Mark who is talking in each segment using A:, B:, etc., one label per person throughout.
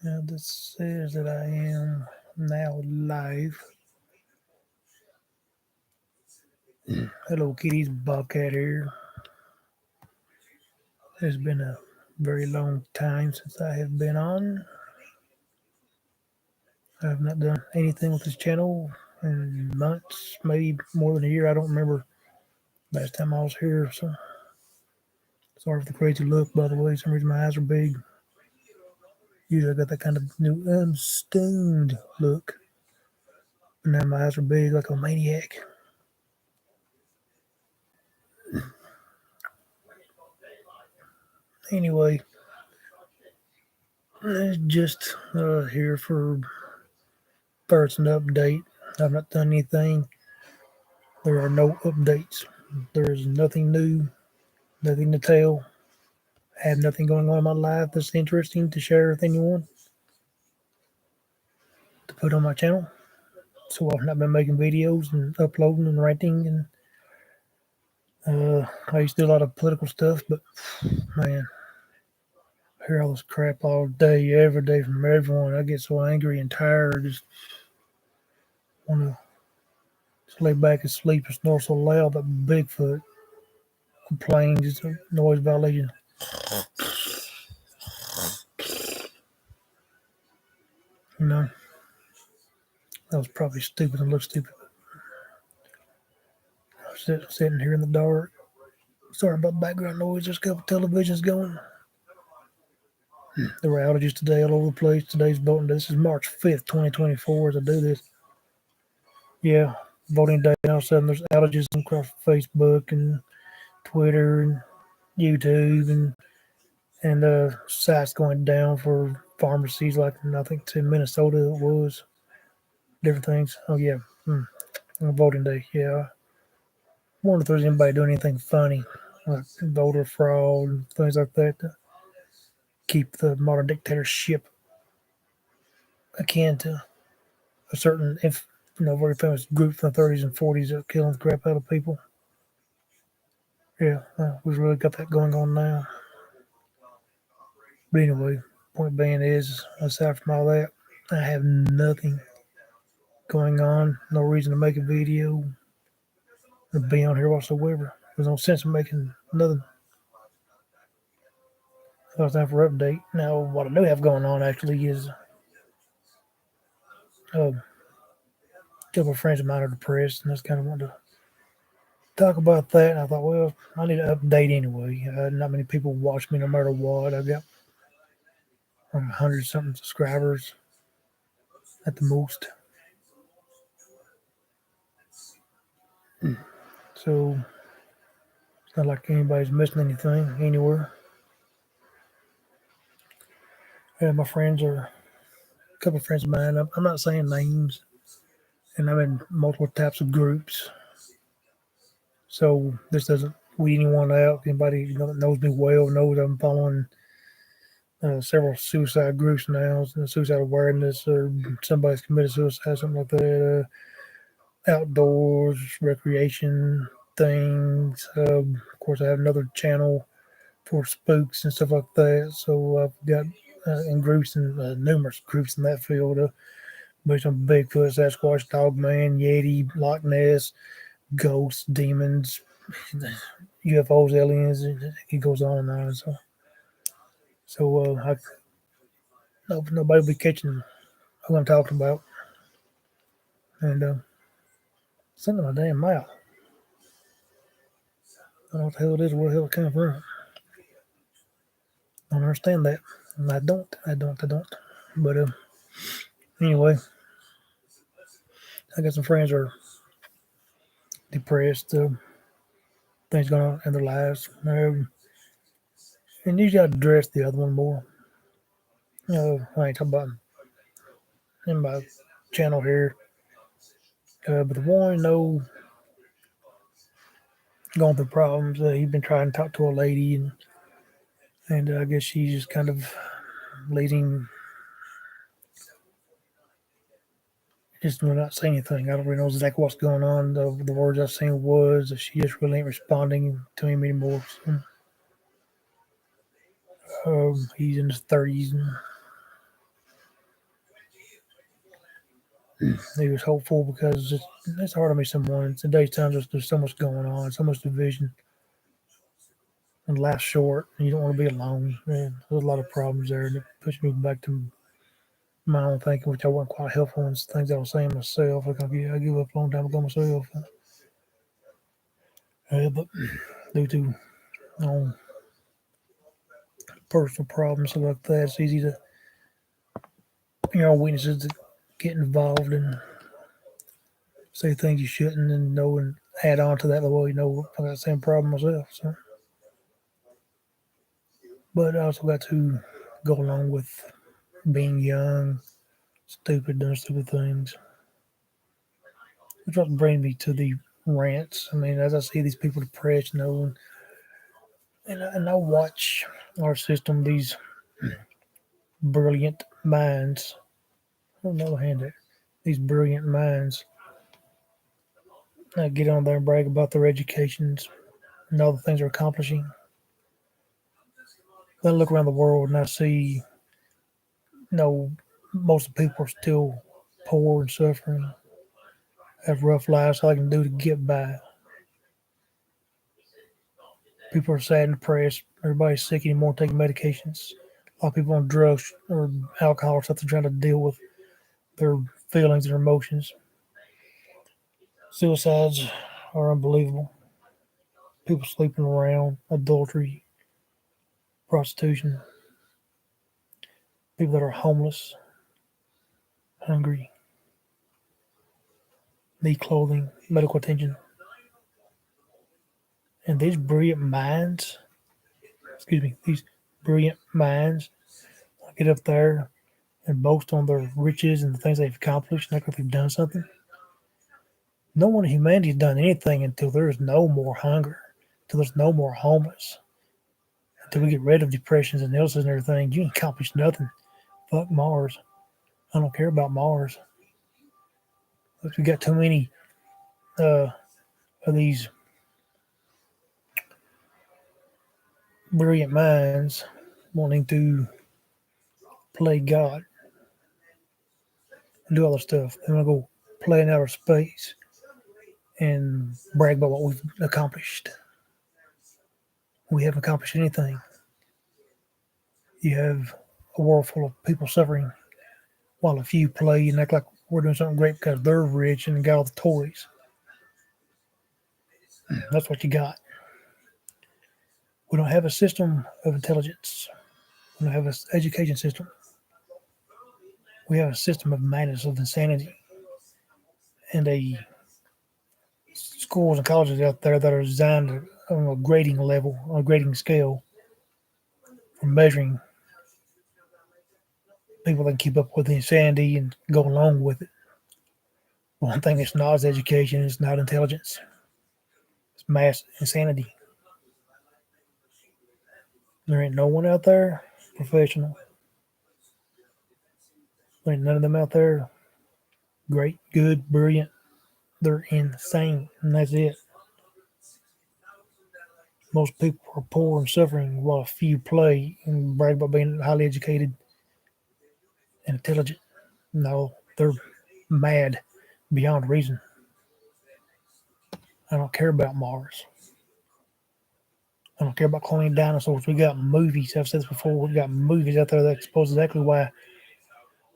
A: Now this says that I am now live. Hello kitties, Bobcat here. It's been a very long time since I have been on. I have not done anything with this channel in months, maybe more than a year. I don't remember last time I was here. So sorry for the crazy look, by the way. Some reason my eyes are big. Usually I got that kind of new stoned look. And now my eyes are big like a maniac. Anyway, just here for first an update. I've not done anything. There are no updates. There is nothing new, nothing to tell. I have nothing going on in my life that's interesting to share with anyone to put on my channel. So I've not been making videos and uploading and ranting and I used to do a lot of political stuff, but man, I hear all this crap all day, every day from everyone. I get so angry and tired. I just want to just lay back and sleep and snore so loud that Bigfoot complains. It's a noise violation. You know, that was probably stupid and looked stupid. I'm sitting here in the dark. Sorry about background noise. There's a couple televisions going. There were outages today all over the place. Today's voting day. This is March 5th, 2024 as I do this. Yeah, voting day. All of a sudden there's outages across Facebook and Twitter and YouTube and sites going down for pharmacies like I think in Minnesota it was. Different things. Oh yeah. Voting day. Yeah. I wonder if there's anybody doing anything funny, like voter fraud and things like that to keep the modern dictatorship akin to a certain, very famous group from the 30s and 40s that killing the crap out of people. Yeah, we've really got that going on now. But anyway, point being is, aside from all that, I have nothing going on. No reason to make a video or be on here whatsoever. There's no sense in making nothing. So it's time for update. Now, what I do have going on actually is a couple of friends of mine are depressed, and I just kind of wanted to talk about that. And I thought, well, I need to update anyway. Not many people watch me no matter what. I've got 100 something subscribers at the most. So it's not like anybody's missing anything anywhere. And my friends are a couple of friends of mine. I'm not saying names, and I'm in multiple types of groups. So this doesn't weed anyone out. Anybody that knows me well knows I'm following several suicide groups now, suicide awareness, or somebody's committed suicide, something like that. Outdoors, recreation things. Of course, I have another channel for spooks and stuff like that. So I've got in groups and numerous groups in that field based on Bigfoot, Sasquatch, Dogman, Yeti, Loch Ness, ghosts, demons, UFOs, aliens. It goes on and on. So I hope nobody will be catching what I'm talking about. And something in my damn mouth. I don't know what the hell it is, where the hell it came from. I don't understand that. I don't. But anyway, I got some friends who are depressed, things going on in their lives. And usually I address the other one more. I ain't talking about in my channel here. But the one, going through problems. He's been trying to talk to a lady, and I guess she's just kind of leading just will not say anything. I don't really know exactly what's going on. The words I've seen was that she just really ain't responding to him anymore. So, he's in his 30s, and he was hopeful because it's hard to meet someone. In today's time, there's so much going on, so much division, and life's short. And you don't want to be alone. And there's a lot of problems there, and it pushed me back to my own thinking, which I wasn't quite helpful in things I was saying myself. Like, I give up a long time ago myself. But due to personal problems stuff like that, it's easy to, weaknesses to get involved and say things you shouldn't, and know and add on to that. Well, I got the same problem myself. So, but I also got to go along with being young, stupid, doing stupid things, which what brings me to the rants. I mean, as I see these people depressed, and I watch our system, these brilliant minds. On the other hand, these brilliant minds get on there and brag about their educations and all the things they're accomplishing. Then I look around the world and I see, most of the people are still poor and suffering, have rough lives, all they can do to get by. People are sad and depressed. Everybody's sick anymore, taking medications. A lot of people on drugs or alcohol or something trying to deal with their feelings and emotions. Suicides are unbelievable. People sleeping around, adultery, prostitution, people that are homeless, hungry, need clothing, medical attention. And these brilliant minds get up there and boast on their riches and the things they've accomplished, and act like they've done something. No one in humanity has done anything until there is no more hunger, until there's no more homeless, until we get rid of depressions and illnesses and everything. You ain't accomplished nothing. Fuck Mars. I don't care about Mars. If we got too many of these brilliant minds wanting to play God and do all this stuff. They want to go play in outer space and brag about what we've accomplished. We haven't accomplished anything. You have a world full of people suffering while a few play and act like we're doing something great because they're rich and got all the toys. That's what you got. We don't have a system of intelligence. We don't have an education system. We have a system of madness, of insanity, and a schools and colleges out there that are designed on a grading level, on a grading scale, for measuring people that can keep up with the insanity and go along with it. One thing it's not is education, it's not intelligence. It's mass insanity. There ain't no one out there professional. There ain't none of them out there great, good, brilliant. They're insane, and that's it. Most people are poor and suffering while a few play and brag about being highly educated and intelligent. No, they're mad beyond reason. I don't care about Mars. I don't care about cloning dinosaurs. We got movies. I've said this before. We got movies out there that expose exactly why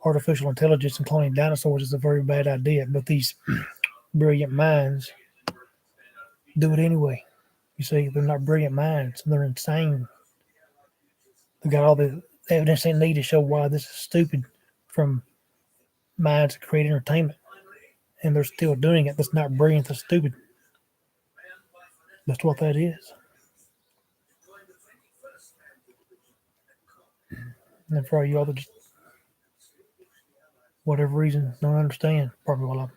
A: artificial intelligence and cloning dinosaurs is a very bad idea. But these brilliant minds do it anyway. You see, they're not brilliant minds. They're insane. They got all the evidence they need to show why this is stupid from minds that create entertainment. And they're still doing it. That's not brilliant. That's stupid. That's what that is. And for all you all that just, whatever reason, don't understand, probably well,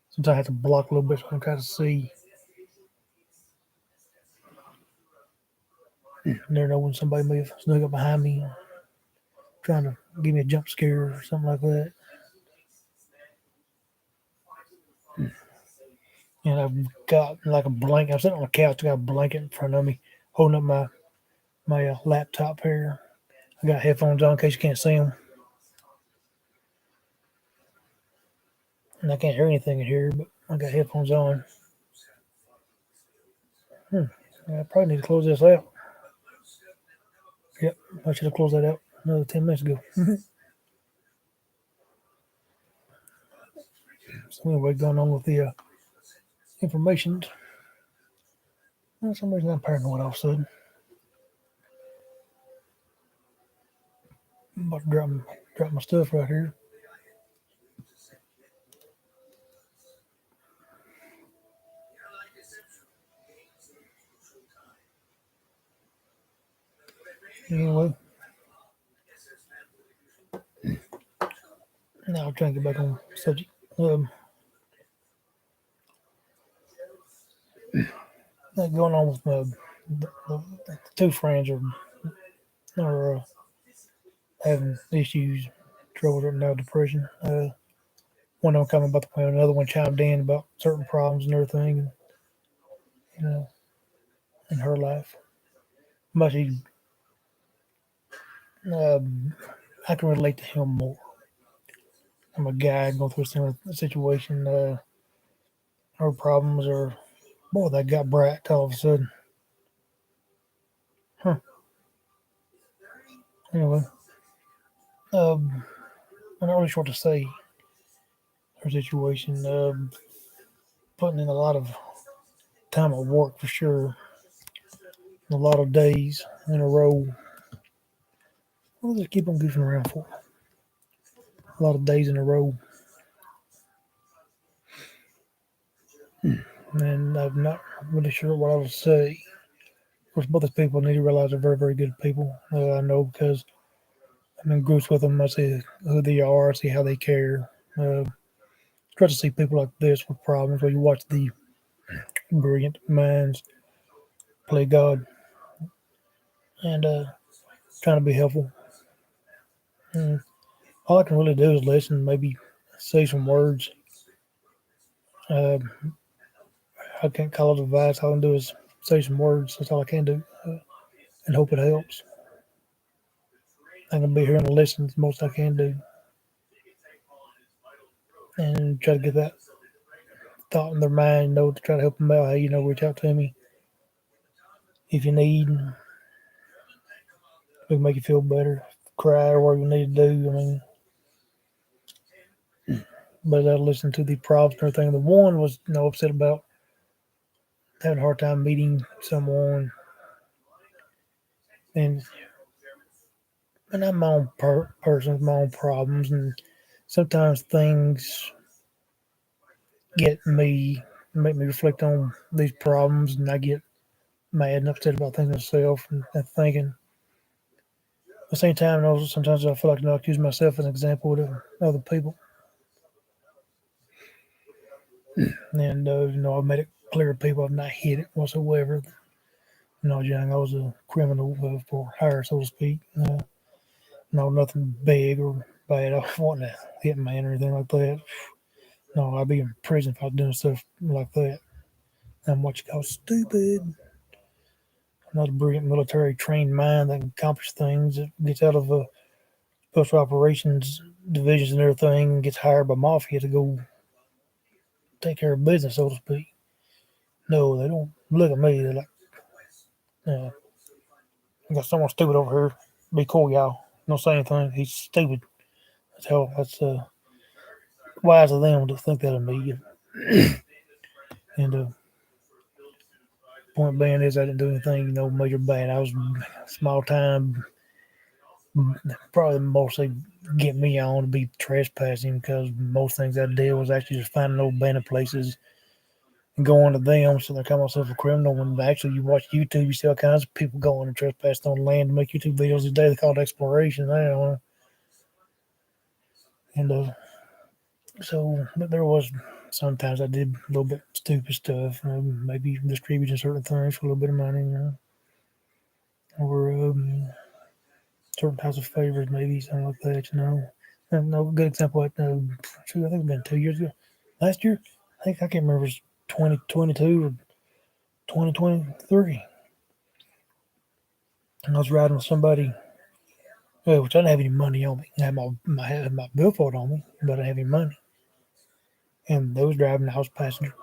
A: since I have to block a little bit so I can try to see. Never know when somebody may have snuck up behind me trying to give me a jump scare or something like that. and I've got like a blanket. I'm sitting on the couch. I got a blanket in front of me, holding up my laptop here. I got headphones on in case you can't see them, and I can't hear anything in here. But I got headphones on. I probably need to close this out. Yep, I should have closed that out another 10 minutes ago. So anyway, going on with the information. For some reason, I'm paranoid all of a sudden. I'm about to drop my stuff right here. Anyway, now I'm trying to get back on subject. Going on with the two friends are having issues, trouble right now, depression. One of them coming about the point, another one chimed in about certain problems and everything, and, you know, in her life. But um, I can relate to him more. I'm a guy going through a similar situation. Her problems are, boy, that got bright all of a sudden. Huh. Anyway, um, I'm not really sure what to say. Her situation, putting in a lot of time at work for sure, a lot of days in a row. What does it keep on goofing around for? A lot of days in a row, and I'm not really sure what I would say. Of course, both these people need to realize they're very, very good people. I know because I'm in groups with them. I see who they are, I see how they care. Uh, Try to see people like this with problems where you watch the brilliant minds play God and trying to be helpful. And all I can really do is listen, maybe say some words. Uh, I can't call it advice. All I can do is say some words. That's all I can do, and hope it helps. I can be here and listen. It's the most I can do, and try to get that thought in their mind. To try to help them out. Hey, reach out to me if you need. We can make you feel better. Cry or whatever you need to do. I mean, but I listened to the problems and everything. The one was, upset about having a hard time meeting someone, and I'm my own person with my own problems, and sometimes things get me, make me reflect on these problems, and I get mad and upset about things myself, and thinking. At the same time, also sometimes I feel like I use myself as an example to other people, and I've made it clear to people I've not hid it whatsoever. When I was young, I was a criminal for hire, so to speak. No, nothing big or bad. I was wanting to hit man or anything like that. No, I'd be in prison if I was doing stuff like that. I'm what you call stupid. I'm not a brilliant military trained mind that can accomplish things. That gets out of special operations divisions and everything, and gets hired by mafia to go take care of business, so to speak. No, they don't look at me. They're like, I got someone stupid over here. Be cool, y'all. Don't say anything. He's stupid. That's wise of them to think that of me. And point being is, I didn't do anything, major bad. I was small time, probably mostly get me on to be trespassing because most things I did was actually just finding old abandoned places and going to them. So they call myself a criminal. When actually you watch YouTube, you see all kinds of people going and trespassing on land to make YouTube videos today. They call it exploration now. And but there was sometimes I did a little bit stupid stuff, maybe distributing certain things for a little bit of money, or certain types of favors, maybe something like that. And no good example. I think it's been 2 years ago. Last year, I think I can't remember. It was 2022 or 2023. And I was riding with somebody, which I didn't have any money on me. I had my billfold on me, but I didn't have any money. And they was driving, I was passenger.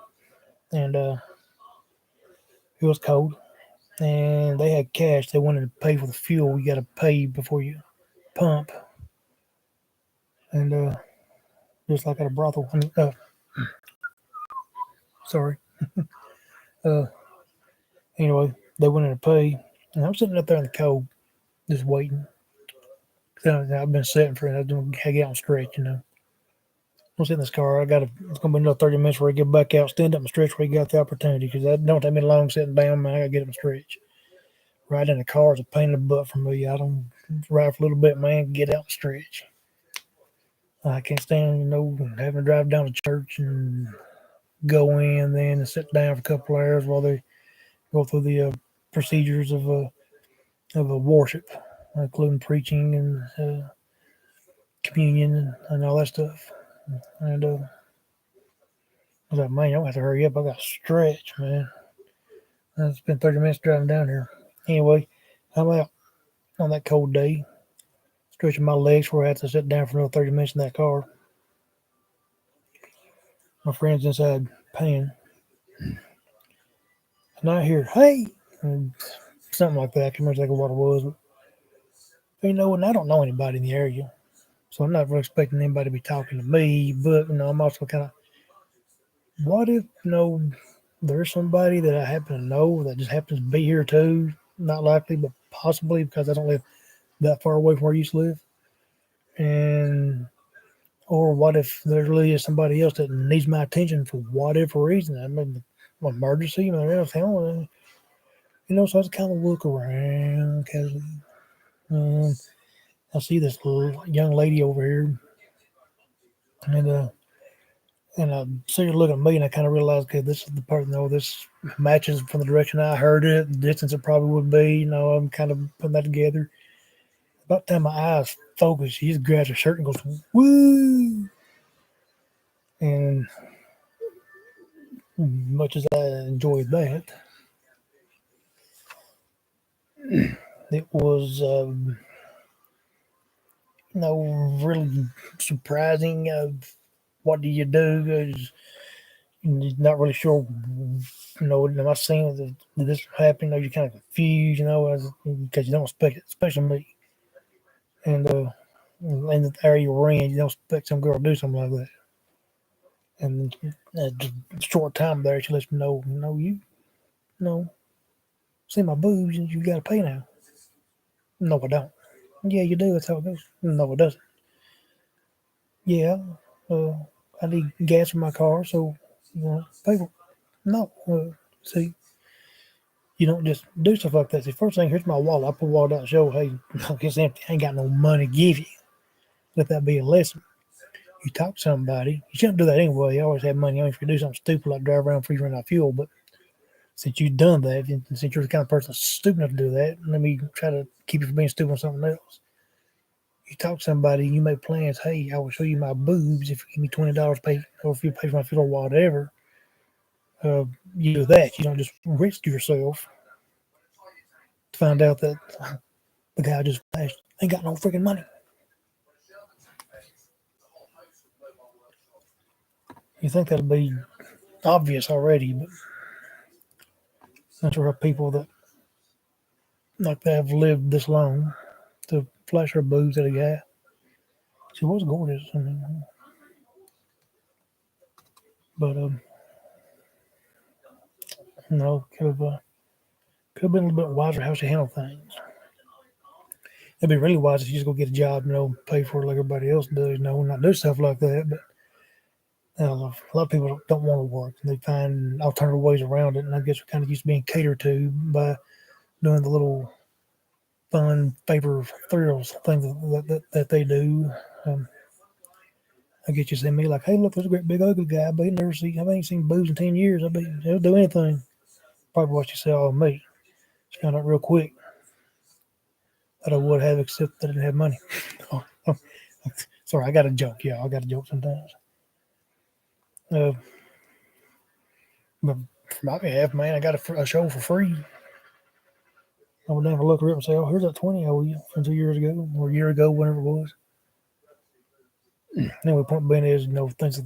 A: And it was cold. And they had cash. They wanted to pay for the fuel. You got to pay before you pump. And just like at a brothel. Sorry. Uh, anyway, they wanted to pay. And I'm sitting up there in the cold, just waiting. I've been sitting for it. I don't get out and stretch. I'm sitting in this car. It's going to be another 30 minutes before I get back out, stand up and stretch where you got the opportunity because that don't take me long sitting down, man. I got to get up and stretch. Riding in the car is a pain in the butt for me. I don't ride for a little bit, man, get out and stretch. I can't stand, having to drive down to church and go in then and sit down for a couple of hours while they go through the procedures of a worship, including preaching and communion and all that stuff. And I was like, man, I have to hurry up. I got to stretch, man. I spent 30 minutes driving down here. Anyway, I'm out on that cold day, stretching my legs where I had to sit down for another 30 minutes in that car. My friend's inside paying. And I hear, hey, and something like that. I can't remember exactly what it was. But, and I don't know anybody in the area. So I'm not really expecting anybody to be talking to me. But, I'm also kind of, what if, there's somebody that I happen to know that just happens to be here too? Not likely, but possibly because I don't live that far away from where I used to live. And or what if there really is somebody else that needs my attention for whatever reason? I mean, emergency, so I just kind of look around casually. I see this little young lady over here, and I see her looking at me, and I kind of realize, okay, this is the person. This matches from the direction I heard it, the distance it probably would be. I'm kind of putting that together. About the time my eyes focus, she just grabs her shirt and goes, "Woo!" And much as I enjoyed that, it was, really surprising. What do you do? You're not really sure, am I seeing did this happen? You're kind of confused, because you don't expect it, especially me. And in the area you're in, you don't expect some girl to do something like that. And just a short time there, she lets me know, know, see my boobs and you got to pay now. No, I don't. Yeah, you do. That's how it goes. No, it doesn't. Yeah, uh, I need gas in my car, so pay for it. No, see, you don't just do stuff like that. See, first thing, here's my wallet. I pull the wallet out and show, hey, it's empty. I ain't got no money to give you. Let that be a lesson. You talk to somebody, you shouldn't do that anyway. You always have money on you if you do something stupid like drive around free run out of fuel. But since you've done that, and since you're the kind of person that's stupid enough to do that, let me try to keep you from being stupid on something else. You talk to somebody, you make plans. Hey, I will show you my boobs if you give me $20, or if you pay for my fuel or whatever. You do that. You don't just risk yourself to find out that the guy just flashed ain't got no freaking money. You think that'd be obvious already, but not sure how people that like they have lived this long to flash her boobs at a guy. She was gorgeous, but could have been a little bit wiser how she handled things. It'd be really wise if you just go get a job, pay for it like everybody else does, not do stuff like that. But a lot of people don't want to work. They find alternative ways around it, and I guess we're kind of used to being catered to by doing the little fun, favor, thrills things that they do. I get you see me like, hey, look, there's a great big ugly guy. I ain't seen boobs in 10 years. He'll do anything. Probably what you saw of me. Just found out real quick that I would have, except that I didn't have money. Sorry, I got a joke. Yeah, I got a joke sometimes. But for my behalf, man, I got a show for free. I would never look her up and say, "Oh, here's that 20 I owe you from 2 years ago or a year ago, whenever it was." Anyway, point being is, things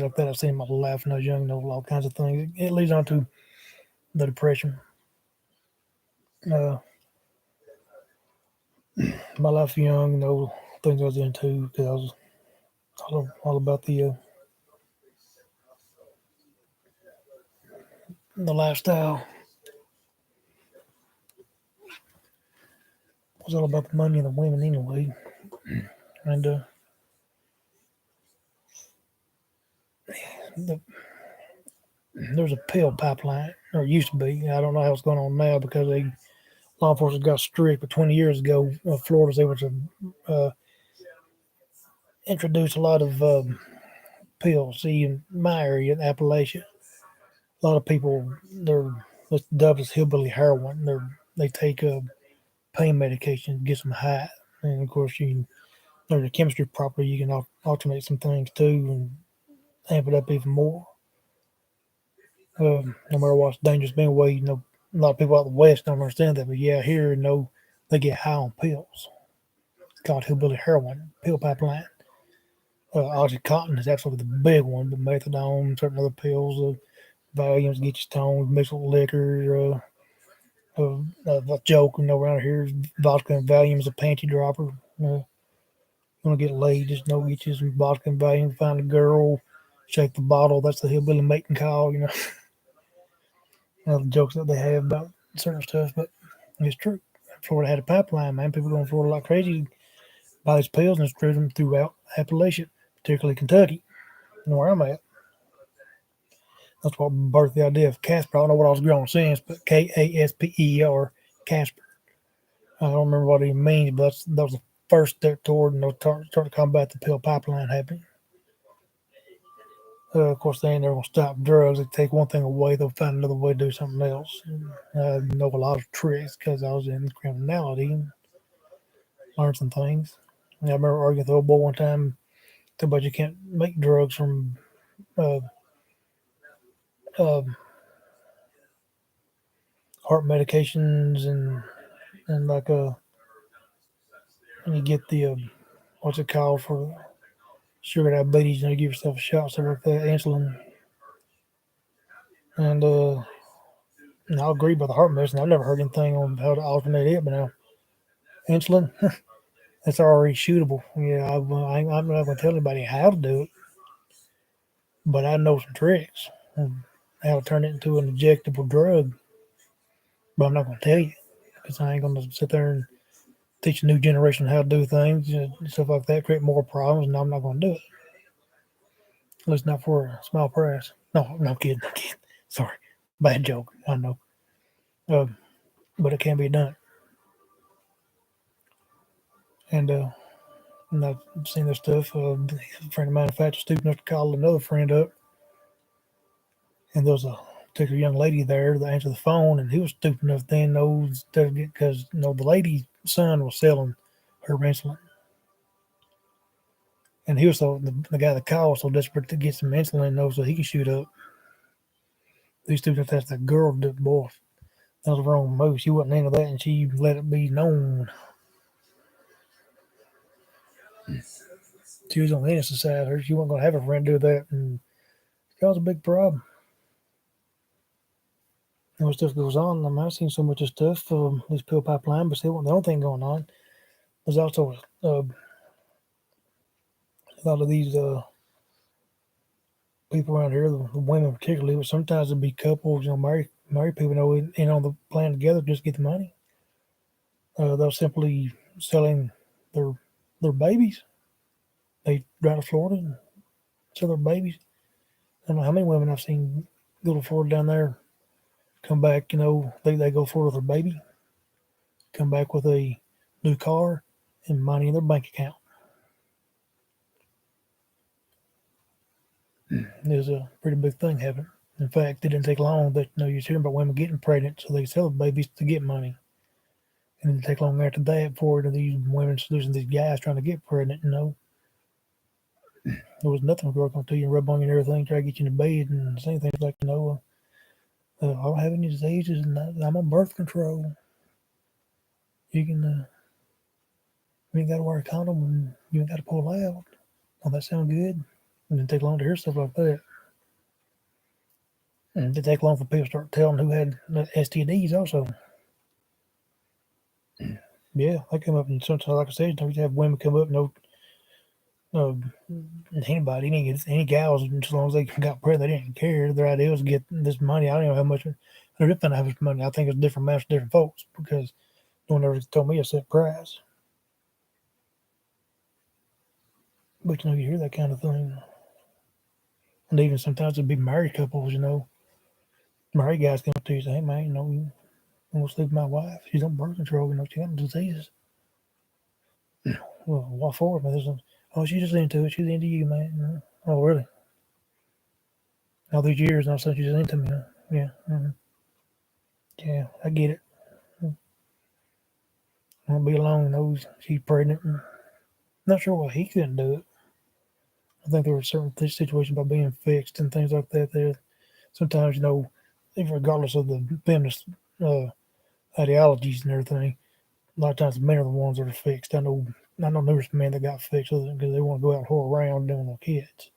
A: like that I've seen in my life when I was young. All kinds of things. It leads on to the depression. Uh, my life young, things I was into because I was all about the lifestyle. It was all about the money and the women anyway. And the, there's a pill pipeline, or it used to be. I don't know how it's going on now because law enforcement got strict. But 20 years ago, Florida was able to uh, introduce a lot of pills. See, in my area, in Appalachia, a lot of people they're what's dubbed as hillbilly heroin. They take pain medication to get them high, and of course you learn the chemistry properly. You can alternate some things too and amp it up even more. No matter what's dangerous, being away, a lot of people out the west don't understand that, but yeah, here they get high on pills. It's called hillbilly heroin, pill pipeline. Oxycontin is absolutely the big one, but methadone, certain other pills, Valiums get you stoned, mixed with liquor. A joke, around here, vodka and Valium is a panty dropper. Want to get laid, just get you some vodka and Valium, find a girl, shake the bottle. That's the hillbilly mating call. The jokes that they have about certain stuff, but it's true. Florida had a pipeline, man. People going to Florida like crazy, buy these pills and spread them throughout Appalachia, particularly Kentucky, where I'm at. That's what birthed the idea of Casper. I don't know what I was growing since, but Kasper, Casper. I don't remember what it means, but that was the first step toward start to combat the pill pipeline happening. Of course, they ain't never gonna stop drugs. They take one thing away, they'll find another way to do something else. I know a lot of tricks because I was in criminality, and learned some things. I remember arguing with the old boy one time about you can't make drugs from uh, uh, heart medications and like when you get the what's it called for sugar diabetes, you give yourself a shot, stuff like that, insulin. And I'll agree about the heart medicine. I've never heard anything on how to alternate it, but now insulin, that's already shootable. Yeah, I'm not going to tell anybody how to do it, but I know some tricks and how to turn it into an injectable drug. But I'm not going to tell you because I ain't going to sit there and teach a new generation how to do things and stuff like that, create more problems, and I'm not going to do it. At least not for a small price. No, no kidding, no kidding. Sorry, bad joke. I know, but it can be done. And I've seen this stuff. A friend of mine, in fact, was stupid enough to call another friend up, and there was a particular young lady there that answered the phone, and he was stupid enough then knows that because the lady's son was selling her insulin, and he was the guy that called was so desperate to get some insulin, so he could shoot up. He was stupid enough to ask that girl to do it, boy. That was the wrong move. She wasn't into that, and she let it be known. She was on the innocent side. She wasn't going to have a friend do that, and it was a big problem. Stuff goes on. I've seen so much of stuff from this pill pipeline, but still, the only thing going on. There's also a lot of these people around here, the women particularly, but sometimes it'll be couples, married people, in on the plan together just get the money. They'll simply selling their their babies. They drive to Florida and sell their babies. I don't know how many women I've seen go to Florida down there, come back, they go to Florida with their baby, come back with a new car and money in their bank account. There's a pretty big thing happening. In fact, it didn't take long that you're hearing about women getting pregnant, so they sell the babies to get money. And it didn't take long after that for these women seducing these guys trying to get pregnant. There was nothing a girl gonna tell you and rub on you and everything, try to get you in the bed and saying things like, I don't have any diseases, and I'm on birth control. You can, you ain't got to wear a condom, and you ain't got to pull out. Don't that sound good? And it didn't take long to hear stuff like that. And it didn't take long for people to start telling who had STDs also. Yeah, I come up and sometimes, like I said, you have women come up, no, anybody, any gals, as long as they got pregnant, they didn't care. Their idea was to get this money. I don't know how much. I didn't find out how much money. I think it's different amounts for different folks because no one ever told me a set price. But you hear that kind of thing, and even sometimes it'd be married couples. Married guys come up to you and say, "Hey man, I want to sleep with my wife. She's on birth control. She got diseases." Well, what for? Man, oh, she's just into it. She's into you, man. Oh, really? All these years, and all of a sudden she's into me. Huh? Yeah. Yeah, I get it. Won't be long. Knows she's pregnant. Not sure why he couldn't do it. I think there were certain situations about being fixed and things like that. There, sometimes regardless of the feminist uh, ideologies and everything, a lot of times the men are the ones that are fixed. I know numerous men that got fixed because they want to go out and whore around doing their kids.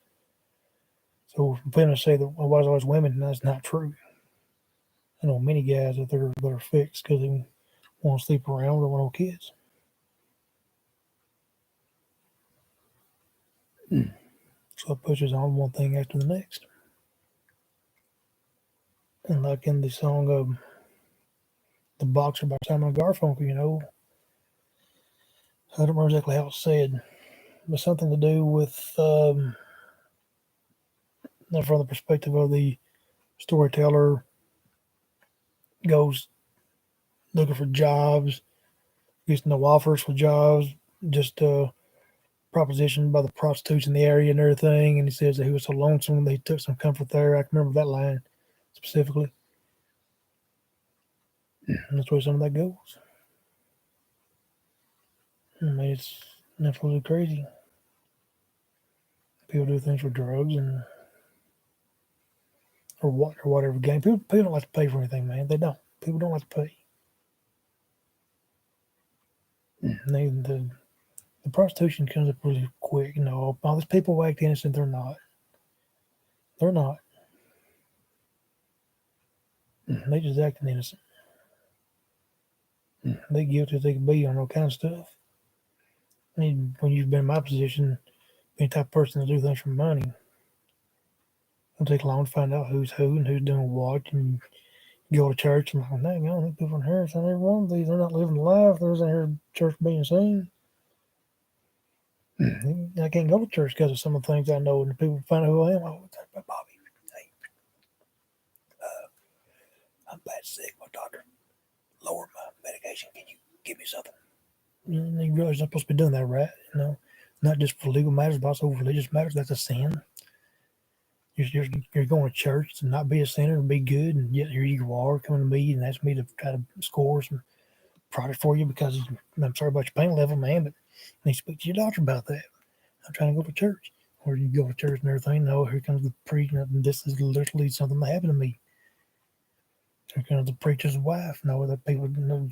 A: So feminists say that why is always women? That's not true. I know many guys that are fixed because they want to sleep around or want no kids. So it pushes on one thing after the next. And like in the song The Boxer by Simon Garfunkel, I don't remember exactly how it's said, but something to do with from the perspective of the storyteller goes looking for jobs, gets no offers for jobs, just propositioned by the prostitutes in the area and everything. And he says that he was so lonesome they took some comfort there. I can remember that line specifically. And that's where some of that goes. I mean, it's absolutely crazy. People do things for drugs and or whatever game. People don't like to pay for anything, man. They don't. People don't like to pay. The prostitution comes up really quick. All these people act innocent. They're not. They're not. They just acting innocent. They guilty as they can be on all kind of stuff. I mean, when you've been in my position, being the type of person to do things for money, it'll take long to find out who's who and who's doing what. And you go to church and like, dang, I don't think people in here, every one of these, they're not living the life. They're in here church being seen. I can't go to church because of some of the things I know, and people find out who I am. Oh, Bobby, hey, I'm bad sick. My doctor lowered my medication. Can you give me something? You realize you're not supposed to be doing that, right? Not just for legal matters, but also religious matters. That's a sin. You're going to church to not be a sinner and be good, and yet here you are coming to me and ask me to try to score some product for you because I'm sorry about your pain level, man, but you need to speak to your doctor about that. I'm trying to go to church. Or you go to church and everything. No, here comes the preacher. This is literally something that happened to me. Here comes the preacher's wife. No, that people know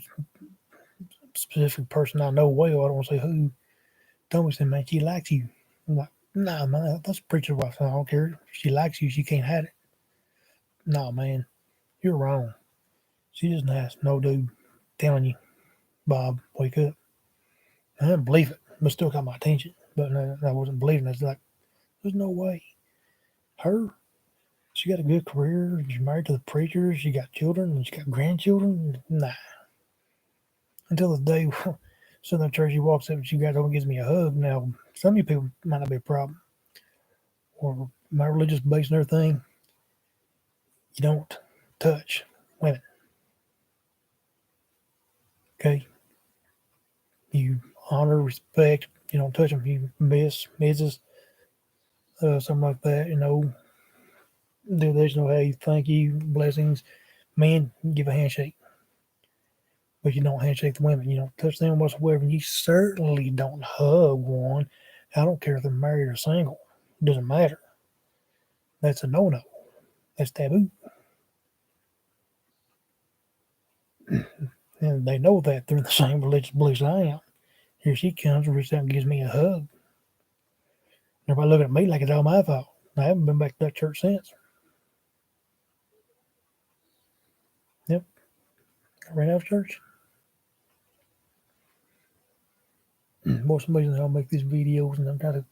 A: specific person I know well. I don't want to say who. Told me, said, man, she likes you. I'm like, nah, man, that's a preacher's wife. I don't care. If she likes you. She can't have it. Nah, man, you're wrong. She's just nice. No, dude, telling you, Bob, wake up. I didn't believe it, but still got my attention. But I wasn't believing it. It's like, there's no way. Her, she got a good career. She's married to the preacher. She got children. And she got grandchildren. Nah. Until the day Southern Church, she walks up and she got over and gives me a hug. Now, some of you people might not be a problem. Or my religious base and everything, you don't touch women. Okay? You honor, respect. You don't touch them. You miss, Mrs., something like that. There's no hey, thank you, blessings. Men, give a handshake. But you don't handshake the women. You don't touch them whatsoever. And you certainly don't hug one. I don't care if they're married or single. It doesn't matter. That's a no-no. That's taboo. And they know that they're in the same religious beliefs I am. Here she comes and reaches out and gives me a hug. Everybody looking at me like it's all my fault. I haven't been back to that church since. Yep, I ran out of church. For some reason, I'll make these videos and I'm trying to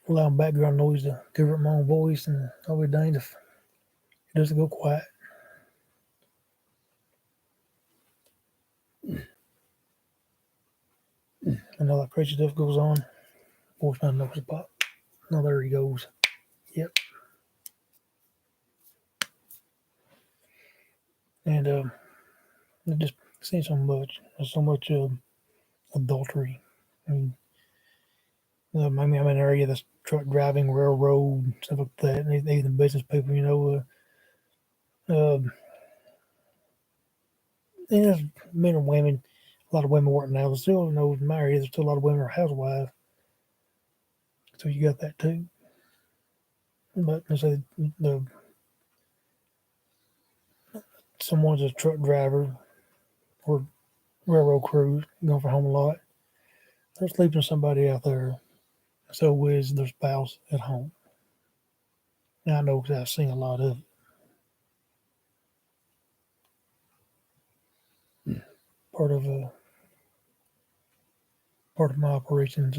A: allow background noise to cover up my own voice, and I'll be danged if it doesn't go quiet. And all that crazy stuff goes on. Voice my nose pop. Now there he goes. Yep. And I just seen so much. There's so much adultery. I mean, I'm in an area that's truck driving, railroad, stuff like that. And even business people, and there's men and women. A lot of women working now. There's still, in my area, there's still a lot of women are housewives. So you got that too. But I say someone's a truck driver or railroad crew going for home a lot. They're sleeping with somebody out there. So is their spouse at home. Now, I know because I've seen a lot of it. Part of my operations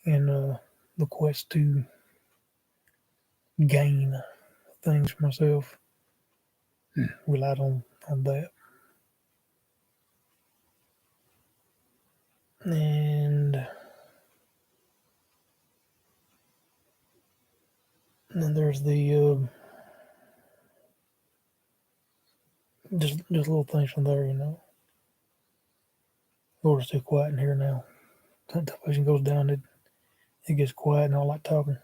A: and the quest to gain things for myself relied on that. And then there's the just little things from there. Lord, it's too quiet in here now. The television goes down, it gets quiet, and I don't like talking.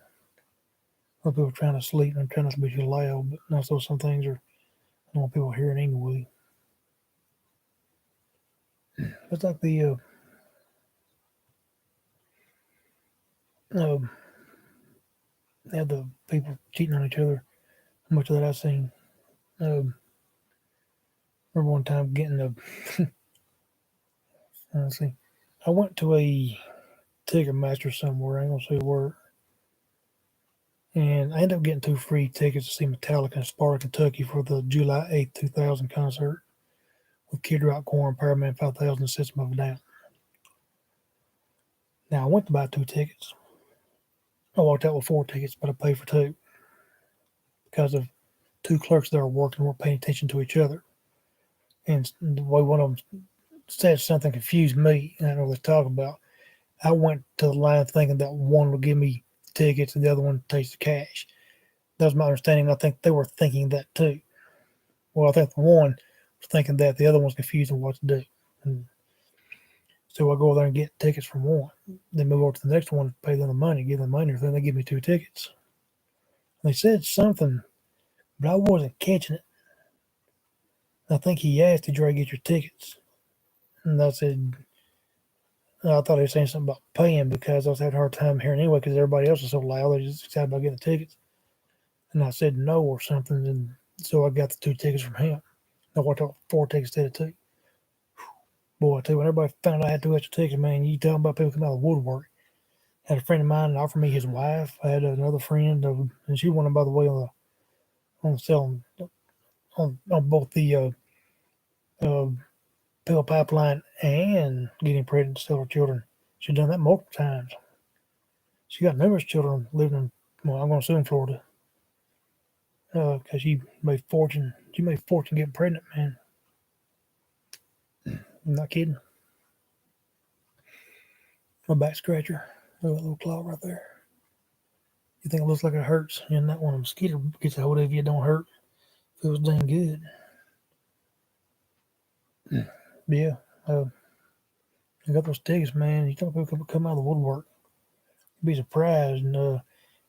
A: Some people are trying to sleep, and I'm trying not to be too loud, but also some things I don't want people hearing anyway. It's like the uh, the people cheating on each other. How much of that I've seen. Remember one time getting let's see, I went to a Ticketmaster somewhere. I ain't gonna say where, and I ended up getting 2 free tickets to see Metallica in Sparta, Kentucky for the July 8th, 2000 concert with Kid Rock, Corn, Powerman 5000, and System of a Down. Now I went to buy 2 tickets. I walked out with 4 tickets, but I paid for 2 because of 2 clerks that were working weren't paying attention to each other. And the way one of them said something confused me, and I know what they're talking about. I went to the line thinking that one would give me tickets and the other one takes the cash. That was my understanding. I think they were thinking that too. Well, I think the one was thinking that the other one's confused on what to do. And so I go over there and get tickets from one. Then move over to the next one, pay them the money, give them money, and then they give me 2 tickets. And they said something, but I wasn't catching it. I think he asked, "Did you already get your tickets?" And I said, I thought he was saying something about paying because I was having a hard time hearing anyway because everybody else was so loud. They just excited about getting the tickets. And I said no or something. And so I got the 2 tickets from him. I walked out 4 tickets instead of 2. Boy, I tell you, when everybody found out I had 2 extra tickets, man, you talking about people coming out of the woodwork. I had a friend of mine offer me his wife. I had another friend, and she won, by the way, on selling on both the uh, pill pipeline and getting pregnant to sell her children. She's done that multiple times. She got numerous children living in, well, I'm going to assume Florida, because she made fortune. She made fortune getting pregnant, man. I'm not kidding. My back scratcher, look at that little claw right there. You think it looks like it hurts, and that one a mosquito gets a hold of you, it don't hurt. Feels dang good. Yeah, I got those tickets, man. You talk about people come out of the woodwork. You'd be surprised, and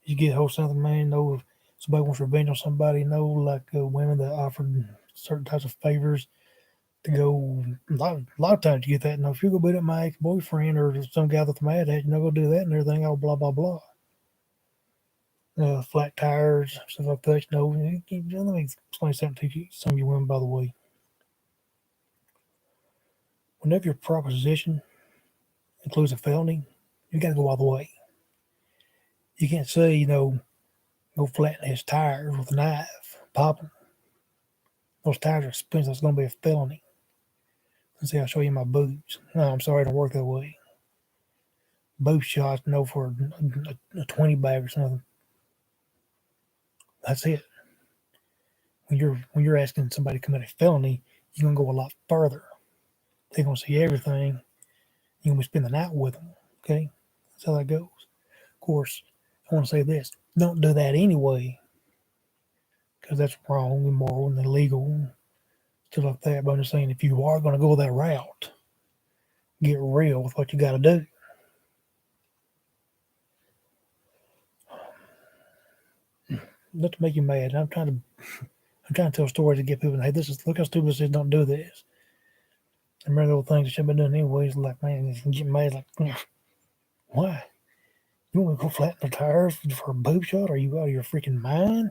A: you get a hold of something, man. Know if somebody wants revenge on somebody, like women that offered certain types of favors to go. A lot of times you get that. If you go beat up my ex-boyfriend or some guy that's mad at you, go do that and everything. Blah blah blah. flat tires, stuff like that. Let me explain something to you, some of you women, by the way. Whenever your proposition includes a felony, you got to go all the way. You can't say, go flatten his tires with a knife, pop them. Those tires are expensive. It's going to be a felony. Let's see, I'll show you my boots. No, I'm sorry, it don't work that way. Boot shots, for a 20 bag or something. That's it. When you're asking somebody to commit a felony, you're gonna go a lot further. They're gonna see everything. You're gonna spend the night with them. Okay, that's how that goes. Of course, I want to say this: don't do that anyway, because that's wrong, immoral, and illegal, stuff like that. But I'm just saying, if you are gonna go that route, get real with what you got to do. Not to make you mad. I'm trying to tell stories to get people. Hey, look how stupid this is. Don't do this. I remember those things that should have been done anyways. Like, man, you get mad. Like, why? You want to go flatten the tires for a boob shot? Are you out of your freaking mind?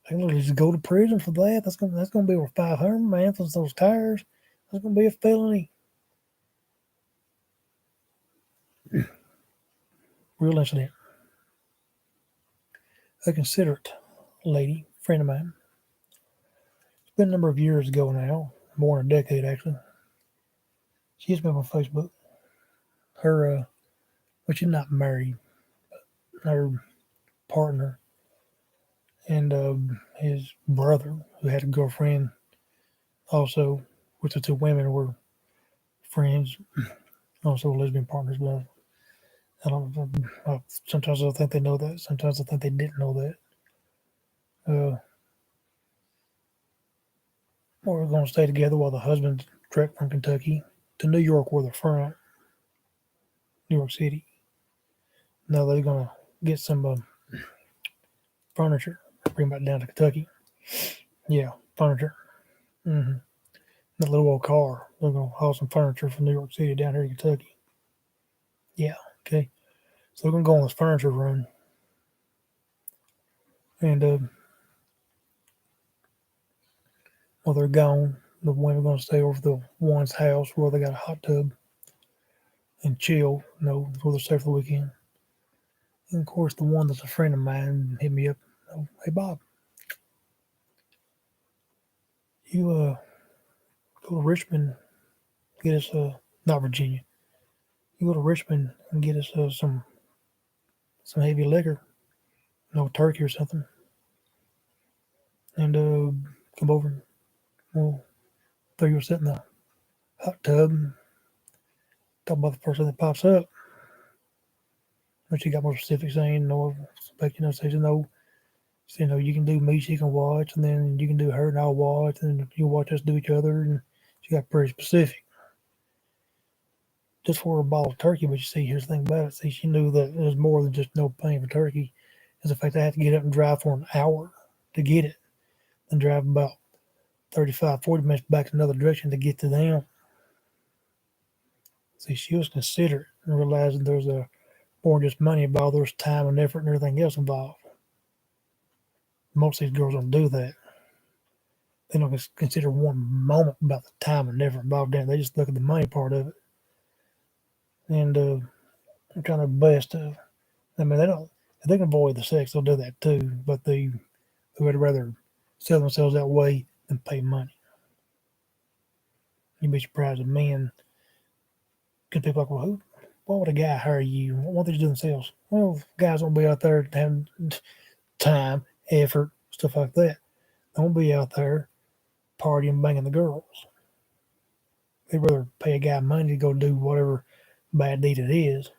A: I can literally just go to prison for that. That's gonna be over 500, man. For those tires, that's gonna be a felony. Real incident. A considerate lady, friend of mine. It's been a number of years ago now, more than a decade actually. She has been on Facebook. Her, well, she's not married. Her partner and his brother, who had a girlfriend, also, with the two women were friends, also lesbian partners. But I don't. Sometimes I think they know that. Sometimes I think they didn't know that. We're going to stay together while the husband trekked from Kentucky to New York, where they're from, New York City. Now they're going to get some furniture, bring back down to Kentucky. Yeah, furniture. Mm-hmm. That little old car. They're going to haul some furniture from New York City down here to Kentucky. Yeah, okay. So we're going to go on this furniture run. And while they're gone, the women are going to stay over the one's house where they got a hot tub and chill, where they're stay for the weekend. And of course, the one that's a friend of mine hit me up. Oh, hey, Bob, you go to Richmond, get us not Virginia. You go to Richmond and get us some heavy liquor, turkey or something, and come over and we'll throw you a sit in the hot tub and talk about the first thing that pops up. But she got more specific saying, no, says, you can do me, she can watch, and then you can do her and I'll watch, and you watch us do each other, and she got pretty specific. Just for a bottle of turkey, but you see, here's the thing about it. See, she knew that it was more than just no paying for turkey. It's the fact I had to get up and drive for an hour to get it, and drive about 35, 40 minutes back in another direction to get to them. See, she was considerate and realizing there's more than just money involved. There's time and effort and everything else involved. Most of these girls don't do that. They don't consider one moment about the time and effort involved in it. They just look at the money part of it. And they're trying their best to, they don't, if they can avoid the sex, they'll do that too. But they would rather sell themselves that way than pay money. You'd be surprised at men. Because people are like, well, why would a guy hire you? What they do themselves? Well, guys won't be out there having time, effort, stuff like that. They won't be out there partying, banging the girls. They'd rather pay a guy money to go do whatever bad deed it is.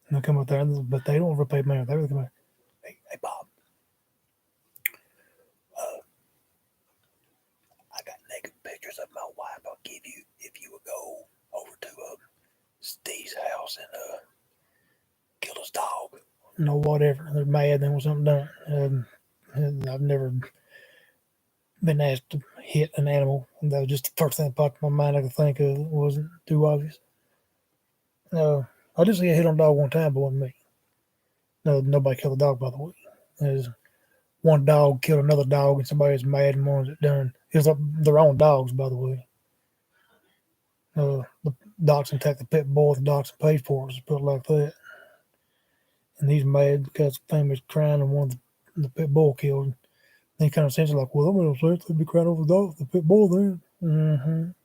A: And they'll come out there, but they don't ever pay money. They come out, hey, Bob, I got naked pictures of my wife. I'll give you if you would go over to Steve's house and kill his dog. Whatever. They're mad. They want something done. I've never been asked to hit an animal. And that was just the first thing that popped in my mind I could think of. It wasn't too obvious. I did see a hit on a dog one time, but it wasn't me. No, nobody killed a dog, by the way. There's one dog killed another dog, and somebody was mad and wanted it done. It was their own dogs, by the way. The dachshund attacked the pit bull. The dachshund paid for it. Just put it like that. And he's mad because the family's crying and wanted the pit bull killed. And he kind of says like, "Well, I'm gonna say they'd be crying over the pit bull then."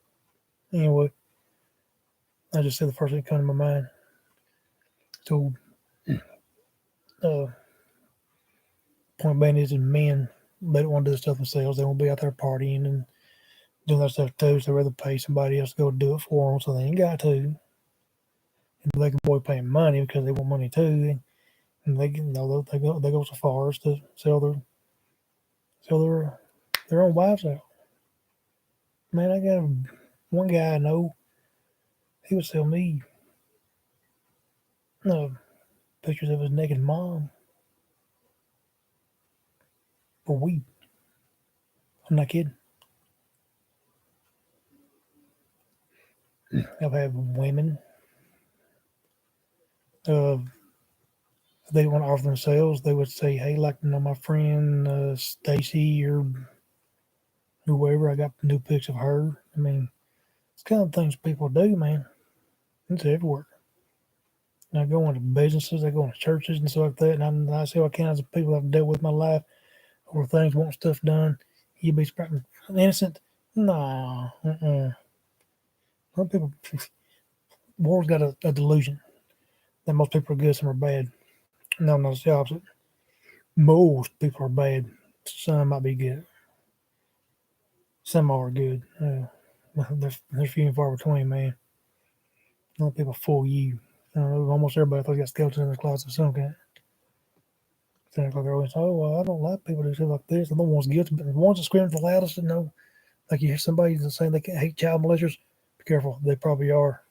A: Anyway, I just said the first thing that came to my mind. So, uh, point being is, men, they don't want to do this stuff themselves. They won't be out there partying and doing that stuff too. So they rather pay somebody else to go do it for them, so they ain't got to. And they can avoid paying money because they want money too. And they go so far as to sell their own wives out. Man, I got one guy I know. He would sell me uh, pictures of his naked mom for weed. I'm not kidding. I've had women. Uh, they want to offer themselves. They would say, "Hey, like my friend Stacy or whoever. I got new pics of her." I mean, it's kind of things people do, man. It's everywhere. And I go into businesses, I go into churches and stuff like that, and I see all kinds of people I've dealt with in my life over things, wanting stuff done. You be surprised. Innocent? Nah. Some people, world's got a delusion that most people are good, some are bad. No, no, it's the opposite. Most people are bad. Some might be good. Some are good. There's few and far between, man. A lot of people fool you. Almost everybody thinks got skeletons in their closet of some kind. So like they're always, oh, well, I don't like people who do like this. They're the ones guilty, but the ones that scream the loudest and know, like you hear somebody that's saying they can't hate child molesters, be careful. They probably are.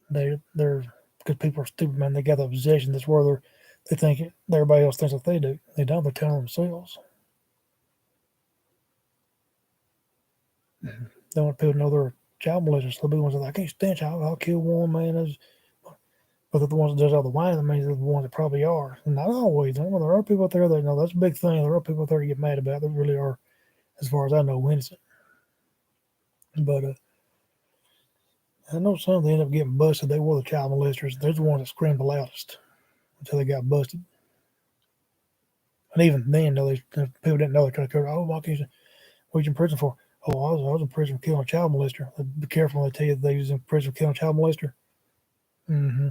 A: They're because people are stupid, man. They got the obsession. That's where they think everybody else thinks like they do. They don't. They're telling themselves. They want people to know they're child molesters. So they'll be the ones that I can't stand child. I'll kill one, man. But they're the ones that does all the whining. I mean, they're the ones that probably are. And not always. I know there are people out there that know that's a big thing. There are people out there to get mad about. They really are, as far as I know, innocent. But I know some they end up getting busted. They were the child molesters. They're the ones that screamed the loudest until they got busted. And even then, though, people didn't know. They tried to cover, oh, what you in prison for? Oh, I was in prison for killing a child molester. Be careful when they tell you they was in prison for killing a child molester. Mm-hmm.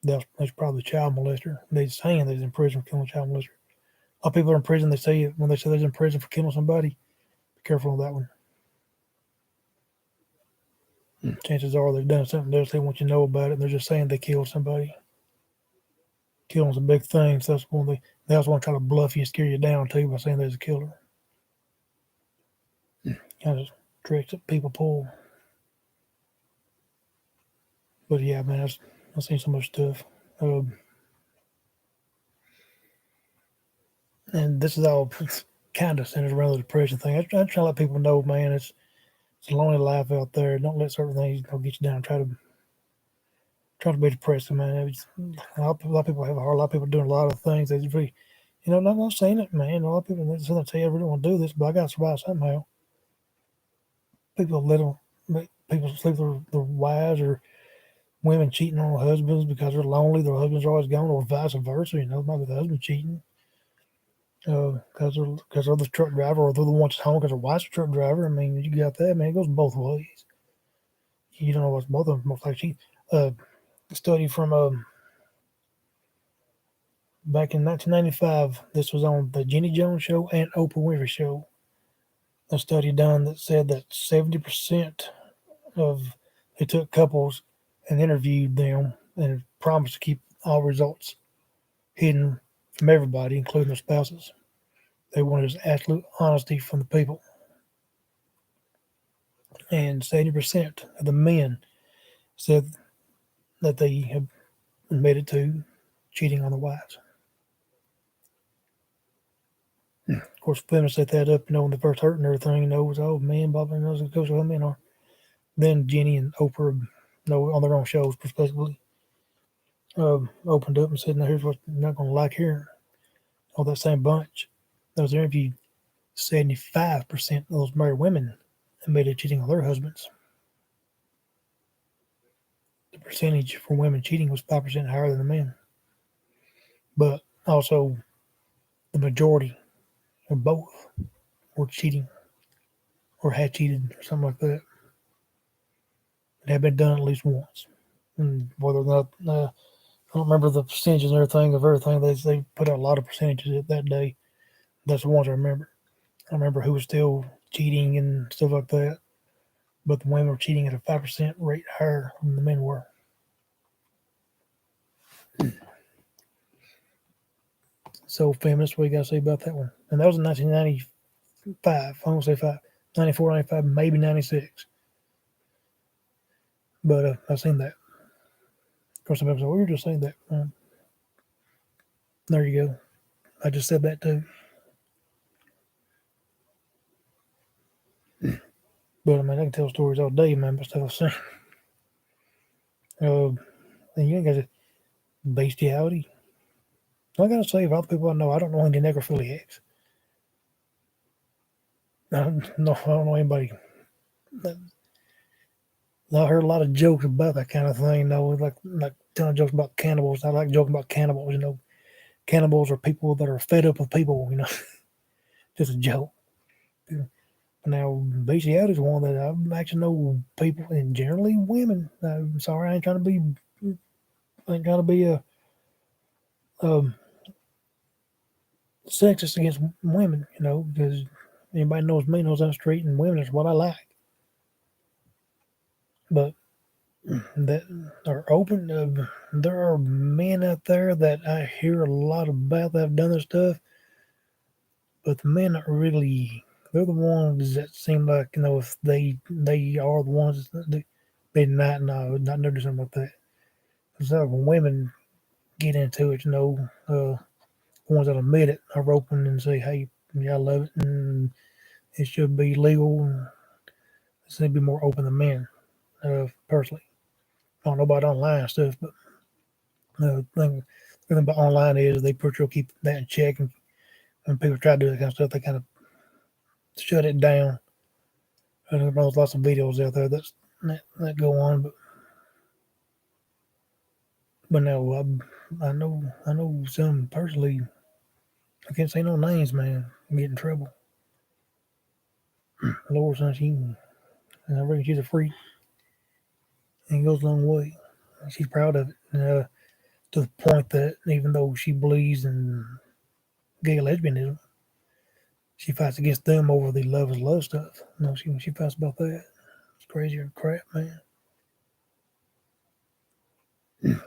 A: That's probably a child molester. They're saying they're in prison for killing a child molester. A lot of people are in prison. They say it when they say they're in prison for killing somebody. Be careful with that one. Chances are they've done something else. They want you to know about it. And they're just saying they killed somebody. Killing's a big thing. So that's one they also want to try to bluff you and scare you down too by saying there's a killer. Kind of tricks that people pull. But yeah, man, I've seen so much stuff. And this is all kind of centered around the depression thing. I try to let people know, man, it's a lonely life out there. Don't let certain things get you down. Try to be depressing, man. A lot of people have a heart. A lot of people doing a lot of things. They just really, not saying it, man. A lot of people they tell you I really want to do this, but I got to survive somehow. People people sleep with their wives or women cheating on their husbands because they're lonely. Their husbands are always gone, or vice versa. Maybe the husband cheating because they're the truck driver, or they're the ones at home because their wife's a truck driver. I mean, you got that, man. It goes both ways. You don't know what's both of them most likely cheat. A study from back in 1995. This was on the Jenny Jones show and Oprah Winfrey show. A study done that said that 70% of they took couples and interviewed them and promised to keep all results hidden from everybody, including their spouses. They wanted absolute honesty from the people. And 70% of the men said that they have admitted to cheating on their wives. Of course, women set that up, when they first hurt and everything, was, oh, man, Bob knows it goes how men are. Then Jenny and Oprah, on their own shows, respectively, opened up and said, "Now here's what you're not going to like here." All that same bunch that was interviewed, 75% of those married women admitted cheating on their husbands. The percentage for women cheating was 5% higher than the men. But also, the majority of both were cheating or had cheated or something like that. It had been done at least once. And whether or not, I don't remember the percentages and everything of everything. They put out a lot of percentages that day. That's the ones I remember. I remember who was still cheating and stuff like that. But the women were cheating at a 5% rate higher than the men were. So, feminists, what you got to say about that one? And that was in 1995. I won't say 5. 94, 95, maybe 96. But I've seen that. Of course, some people say, well, we were just saying that. There you go. I just said that too. But I mean, I can tell stories all day, man, but stuff I've seen. And you ain't got bestiality. I gotta say, of all the people I know, I don't know any necrophiliacs. I don't know anybody. I heard a lot of jokes about that kind of thing, though, like telling jokes about cannibals. I like joking about cannibals. Cannibals are people that are fed up with people. Just a joke. Now, bestiality is one that I actually know people, and generally women. I'm sorry, I ain't trying to be, um, sexist against women, because anybody knows me knows I'm straight, and women is what I like. But that are open. There are men out there that I hear a lot about that have done this stuff, but the men are really. They're the ones that seem like if they are the ones that they not notice something like that. It's like when women get into it, the ones that admit it are open and say, "Hey, yeah, I love it," and it should be legal. And it should be more open than men, personally. I don't know about online stuff, but the thing about online is they pretty sure keep that in check. And when people try to do that kind of stuff, they kind of shut it down. And there's lots of videos out there that go on, but no, I know some personally. I can't say no names, man. I get in trouble. Lord, son, and I reckon she's a freak, and it goes a long way. She's proud of it, to the point that even though she believes in gay lesbianism, she fights against them over the love is love stuff. No, she fights about that. It's crazy and crap, man.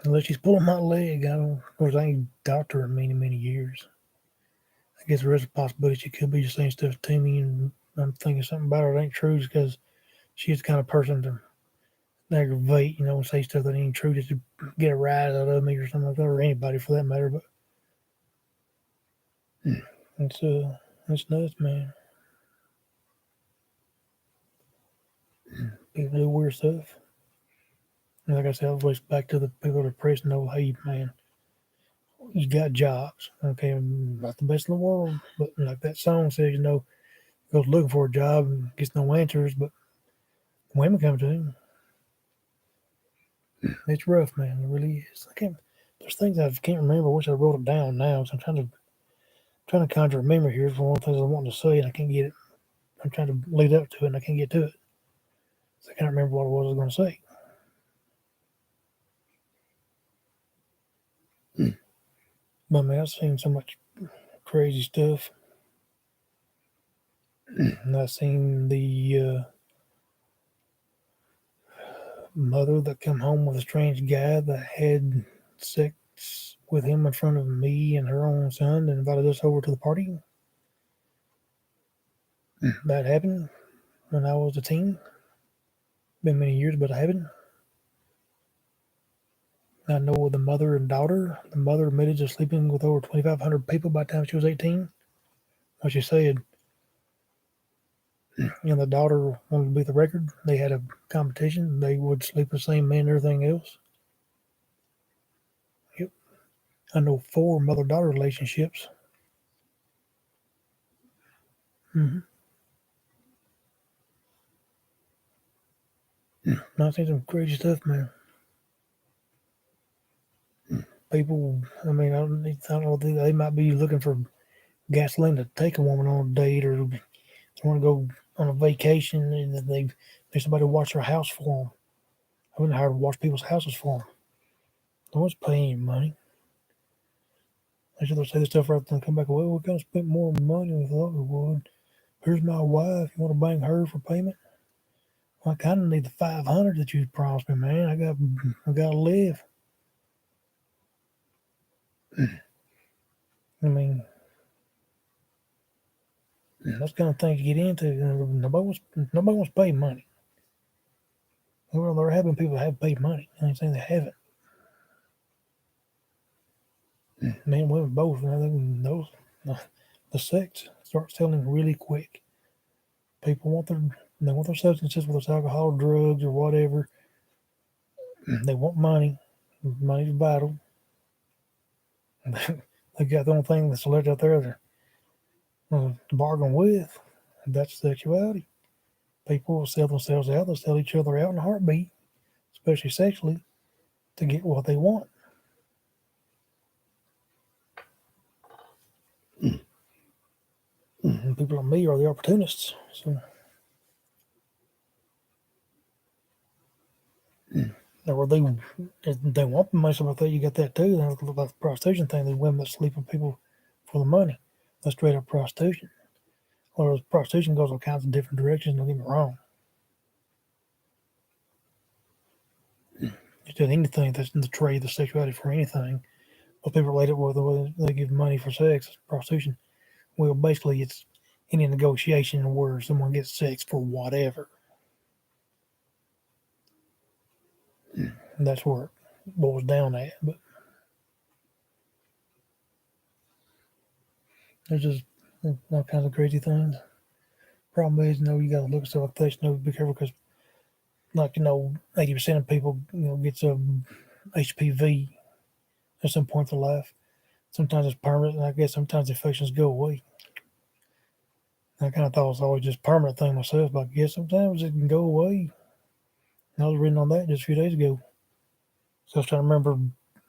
A: Unless she's pulling my leg, I don't. Of course, I ain't talked to her in many, many years. I guess there is a possibility she could be just saying stuff to me, and I'm thinking something about her that ain't true, just because she's the kind of person to aggravate, and say stuff that ain't true just to get a rise out of me or something like that, or anybody for that matter. But it's nuts, man. People do weird stuff. And like I said, I always back to the people that are depressed. Know, hey, man, you got jobs. Okay, not the best in the world, but like that song says, goes looking for a job and gets no answers, but women come to him. It's rough, man. It really is. I can't. There's things I can't remember. I wish I wrote it down now. So I'm trying to conjure a memory here for one of the things I want to say, and I can't get it. I'm trying to lead up to it, and I can't get to it. So I can't remember what it was I was going to say. But man, I've seen so much crazy stuff. And I've seen the mother that come home with a strange guy that had sex with him in front of me and her own son and invited us over to the party. That happened when I was a teen. Been many years, but I haven't. I know the mother and daughter. The mother admitted to sleeping with over 2,500 people by the time she was 18. What she said, the daughter wanted to beat the record. They had a competition. They would sleep with the same men and everything else. I know 4 mother-daughter relationships. Mm-hmm. I think some crazy stuff, man. People, I mean, I don't know, they might be looking for gasoline to take a woman on a date, or they want to go on a vacation, and then they need somebody to watch their house for them. I wouldn't hire to watch people's houses for them. No one's paying you money. They should say this stuff right then and come back. Well, we're gonna spend more money than we thought we would. Here's my wife. You want to bang her for payment? Well, I kind of need the 500 that you promised me, man. I got to live. I mean, that's kind of thing to get into. Nobody wants to pay money. Well, there have been people that have paid money. I ain't saying they haven't. Men and women both. You know, those the sex starts selling really quick. People want their substances, whether it's alcohol, drugs, or whatever. They want money. Money's vital. They got the only thing that's left out there to bargain with. That's sexuality. People will sell themselves out. They'll sell each other out in a heartbeat, especially sexually, to get what they want. And people like me are the opportunists. So, or they want the money. So I think you got that too. Like the prostitution thing, the women that sleep with people for the money. That's straight up prostitution. Or prostitution goes all kinds of different directions. Don't get me wrong. It's just anything that's in the trade, the sexuality for anything. But people relate it with the way they give money for sex, prostitution. Well, basically, it's any negotiation where someone gets sex for whatever. And that's where it boils down at. But there's just all kinds of crazy things. Problem is, you got to look at stuff like this. Be careful because, 80% of people, gets HPV at some point in their life. Sometimes it's permanent, and I guess sometimes the infections go away. I kind of thought it was always just a permanent thing myself, but I guess sometimes it can go away. I was reading on that just a few days ago. So I was trying to remember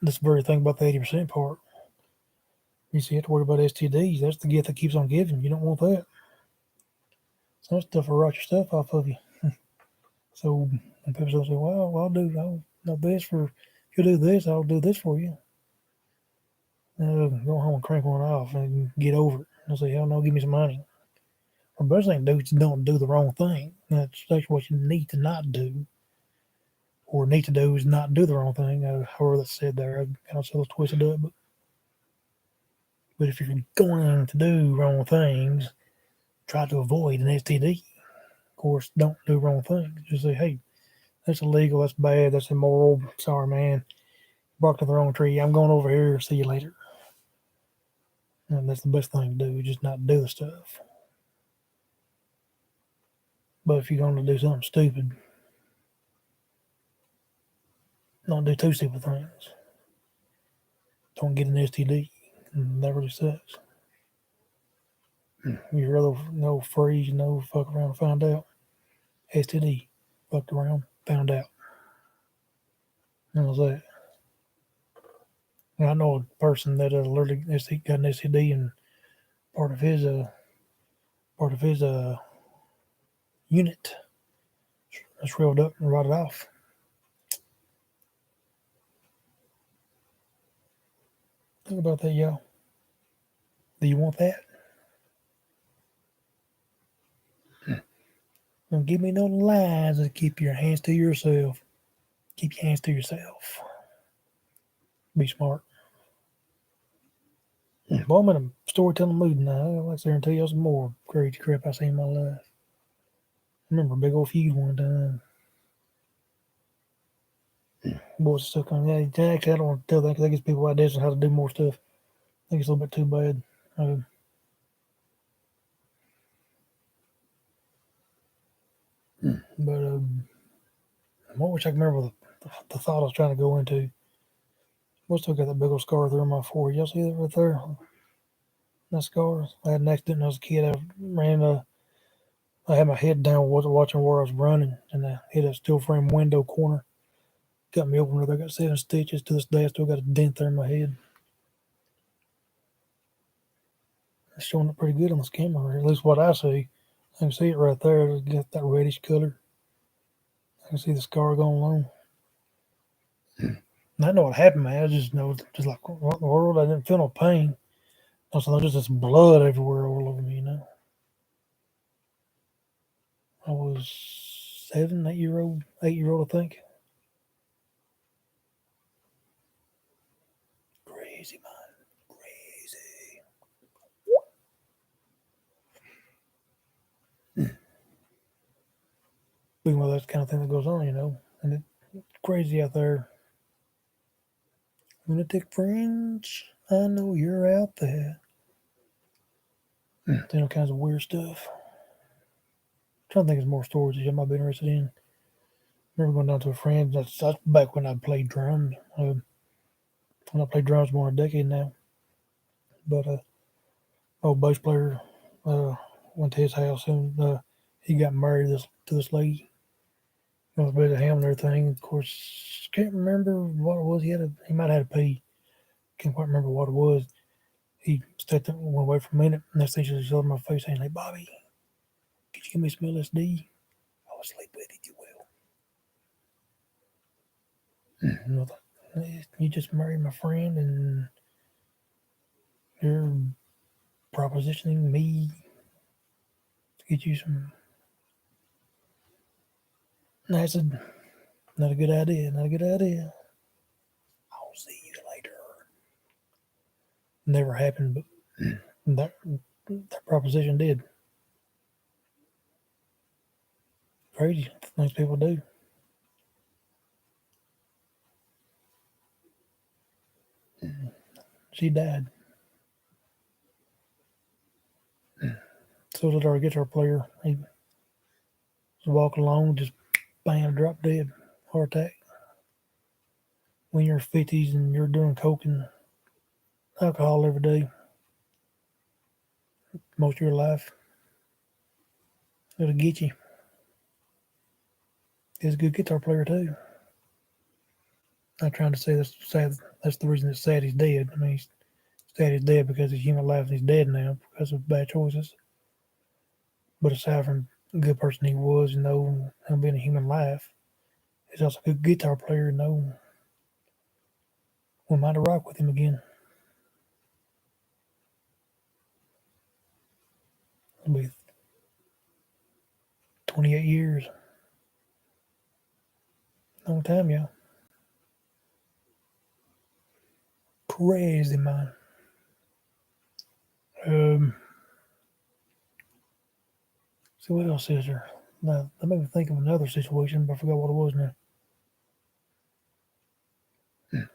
A: this very thing about the 80% part. You see, you have to worry about STDs. That's the gift that keeps on giving. You don't want that. Some stuff will rot your stuff off of you. So when people say, well, I'll do this for, if you do this, I'll do this for you. Go home and crank one off and get over it. I'll say, hell no, give me some money. The best thing to do is don't do the wrong thing. That's what you need to not do. Or need to do is not do the wrong thing. However that's said there, I kind of still twisted up. But if you're going to do wrong things, try to avoid an STD. Of course, don't do wrong things. Just say, hey, that's illegal, that's bad, that's immoral. Sorry, man. Barked up the wrong tree. I'm going over here. See you later. And that's the best thing to do, just not do the stuff. But if you're going to do something stupid, don't do 2 stupid things. Don't get an STD. That really sucks. You'd rather freeze, fuck around and find out. STD, fucked around, found out. And was that. And I know a person that alerted got an STD, and part of his unit shriveled up and rotted off. Think about that, y'all. Do you want that? Don't give me no lies and keep your hands to yourself. Keep your hands to yourself. Be smart. Well, I'm in a storytelling mood now. I'd like to tell you some more crazy crap I seen in my life. I remember a big old feud one time. Boys are stuck on that. Actually, I don't want to tell that because that gives people ideas on how to do more stuff. I think it's a little bit too bad. But I wish I could remember the thought I was trying to go into. I still got that big old scar through my forehead. Y'all see that right there? That scar. I had an accident when I was a kid. I had my head down, wasn't watching where I was running, and I hit a steel frame window corner. Got me open. I got 7 stitches. To this day, I still got a dent there in my head. It's showing up pretty good on this camera, at least what I see. I can see it right there. It's got that reddish color. I can see the scar going along. And I know what happened, man. I just know, just like, what in the world? I didn't feel no pain. Also, just this blood everywhere all over me, I was 7, 8 year old, 8 year old, I think. Crazy, man. Crazy. Well, that's the kind of thing that goes on. And it's crazy out there. Lunatic friends, I know you're out there. Doing all kinds of weird stuff. I'm trying to think of more stories that you might be interested in. I remember going down to a friend. That's back when I played drums. When I played drums more than a decade now. But old bass player uh, went to his house and he got married to this lady. It was bit of ham and everything. Of course, can't remember what it was. He might have had a pee. Can't quite remember what it was. He stepped up and went away for a minute. And next thing she was in my face saying, "Hey, Bobby, could you give me some LSD? I will sleep with it, you will." And I thought, you just married my friend and you're propositioning me to get you some acid. Not a good idea. Not a good idea. I'll see you later. Never happened, but that proposition did. Crazy things people do. She died. So did our guitar player. He was walking along, just bam, dropped dead. Heart attack. When you're 50s and you're doing coke and alcohol every day, most of your life, it'll get you. He's a good guitar player too. Not trying to say that's sad. That's the reason it's sad he's dead. I mean, he's sad he's dead because his human life and he's dead now because of bad choices. But aside from the good person he was, him being a human life, he's also a good guitar player. We might have rock with him again. It'll be 28 years. Long time, yeah. Crazy, man. Um, so what else is there? Now, that made me think of another situation, but I forgot what it was now.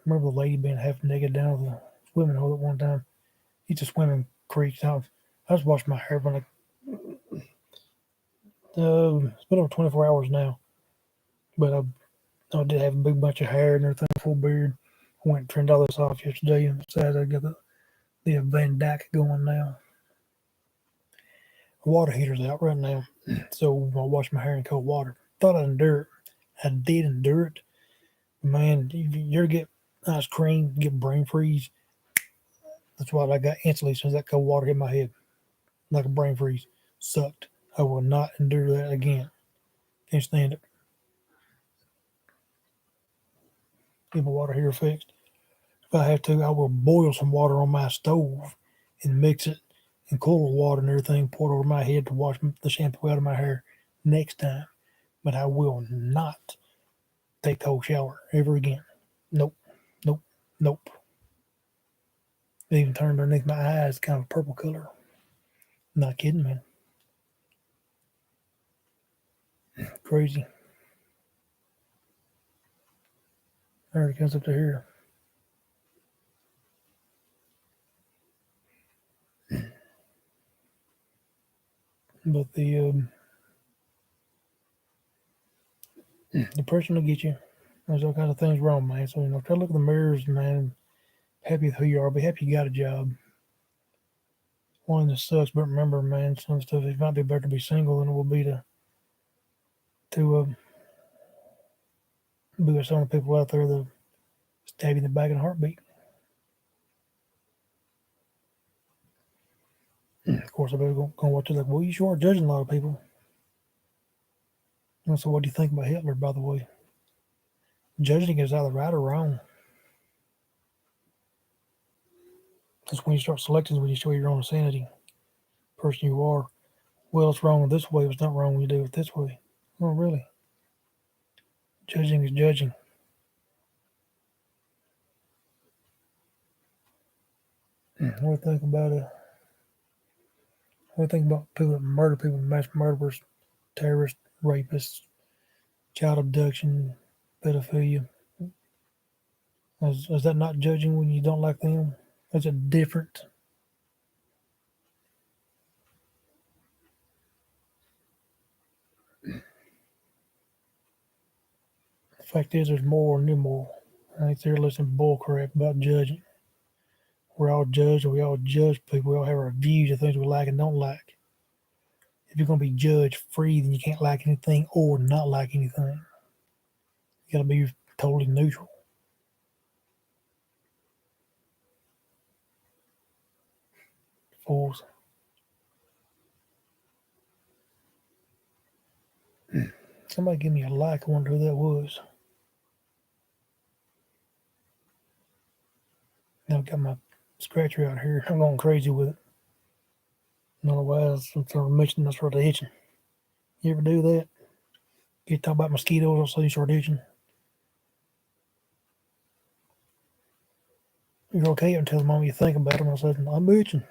A: Remember the lady being half naked down at the swimming hole at one time? Used to swim in creeks. I was washing my hair when it's been over 24 hours now. But I did have a big bunch of hair and everything, full beard. I went and trimmed all this off yesterday, and besides, I got the Van Dyke going now. The water heater's out right now, so I wash my hair in cold water. Thought I'd endure it. I did endure it. Man, you ever get ice cream, get brain freeze? That's what I got instantly as soon as that cold water hit my head. Like a brain freeze. Sucked. I will not endure that again. Can't stand it. Get my water heater fixed. If I have to, I will boil some water on my stove and mix it and cool water and everything, pour it over my head to wash the shampoo out of my hair next time. But I will not take a cold shower ever again. Nope. Nope. Nope. It even turned underneath my eyes kind of purple color. Not kidding, man. Crazy. There it comes up to here. But the depression will get you. There's all kinds of things wrong, man. So try to look in the mirrors, man. happy with who you are. Be happy you got a job. One that sucks, but remember, man, some stuff it might be better to be single than it will be to be with some of the people out there that stab you in the back in a heartbeat. Of course, everybody's going to watch it like, well, you sure are judging a lot of people. And so, what do you think about Hitler, by the way? Judging is either right or wrong. That's when you start selecting, when you show your own sanity, person you are. Well, it's wrong this way, but it's not wrong when you do it this way. Oh, really? Judging is judging. What do you think about what do you think about people that murder people, mass murderers, terrorists, rapists, child abduction, pedophilia? Is that not judging when you don't like them? Is it different? The fact is, there's more and immoral. I think they're listening to bull crap about judging. We're all judged, and we all judge people. We all have our views of things we like and don't like. If you're going to be judge free, then you can't like anything or not like anything. You got to be totally neutral. Fools. Somebody give me a like. I wonder who that was. Now I've got my scratcher out here. I'm going crazy with it. Otherwise, I'm sort of mentioning I start itching. You ever do that? You talk about mosquitoes, all of a sudden you start itching. You're okay until the moment you think about it. All of a sudden, I'm itching.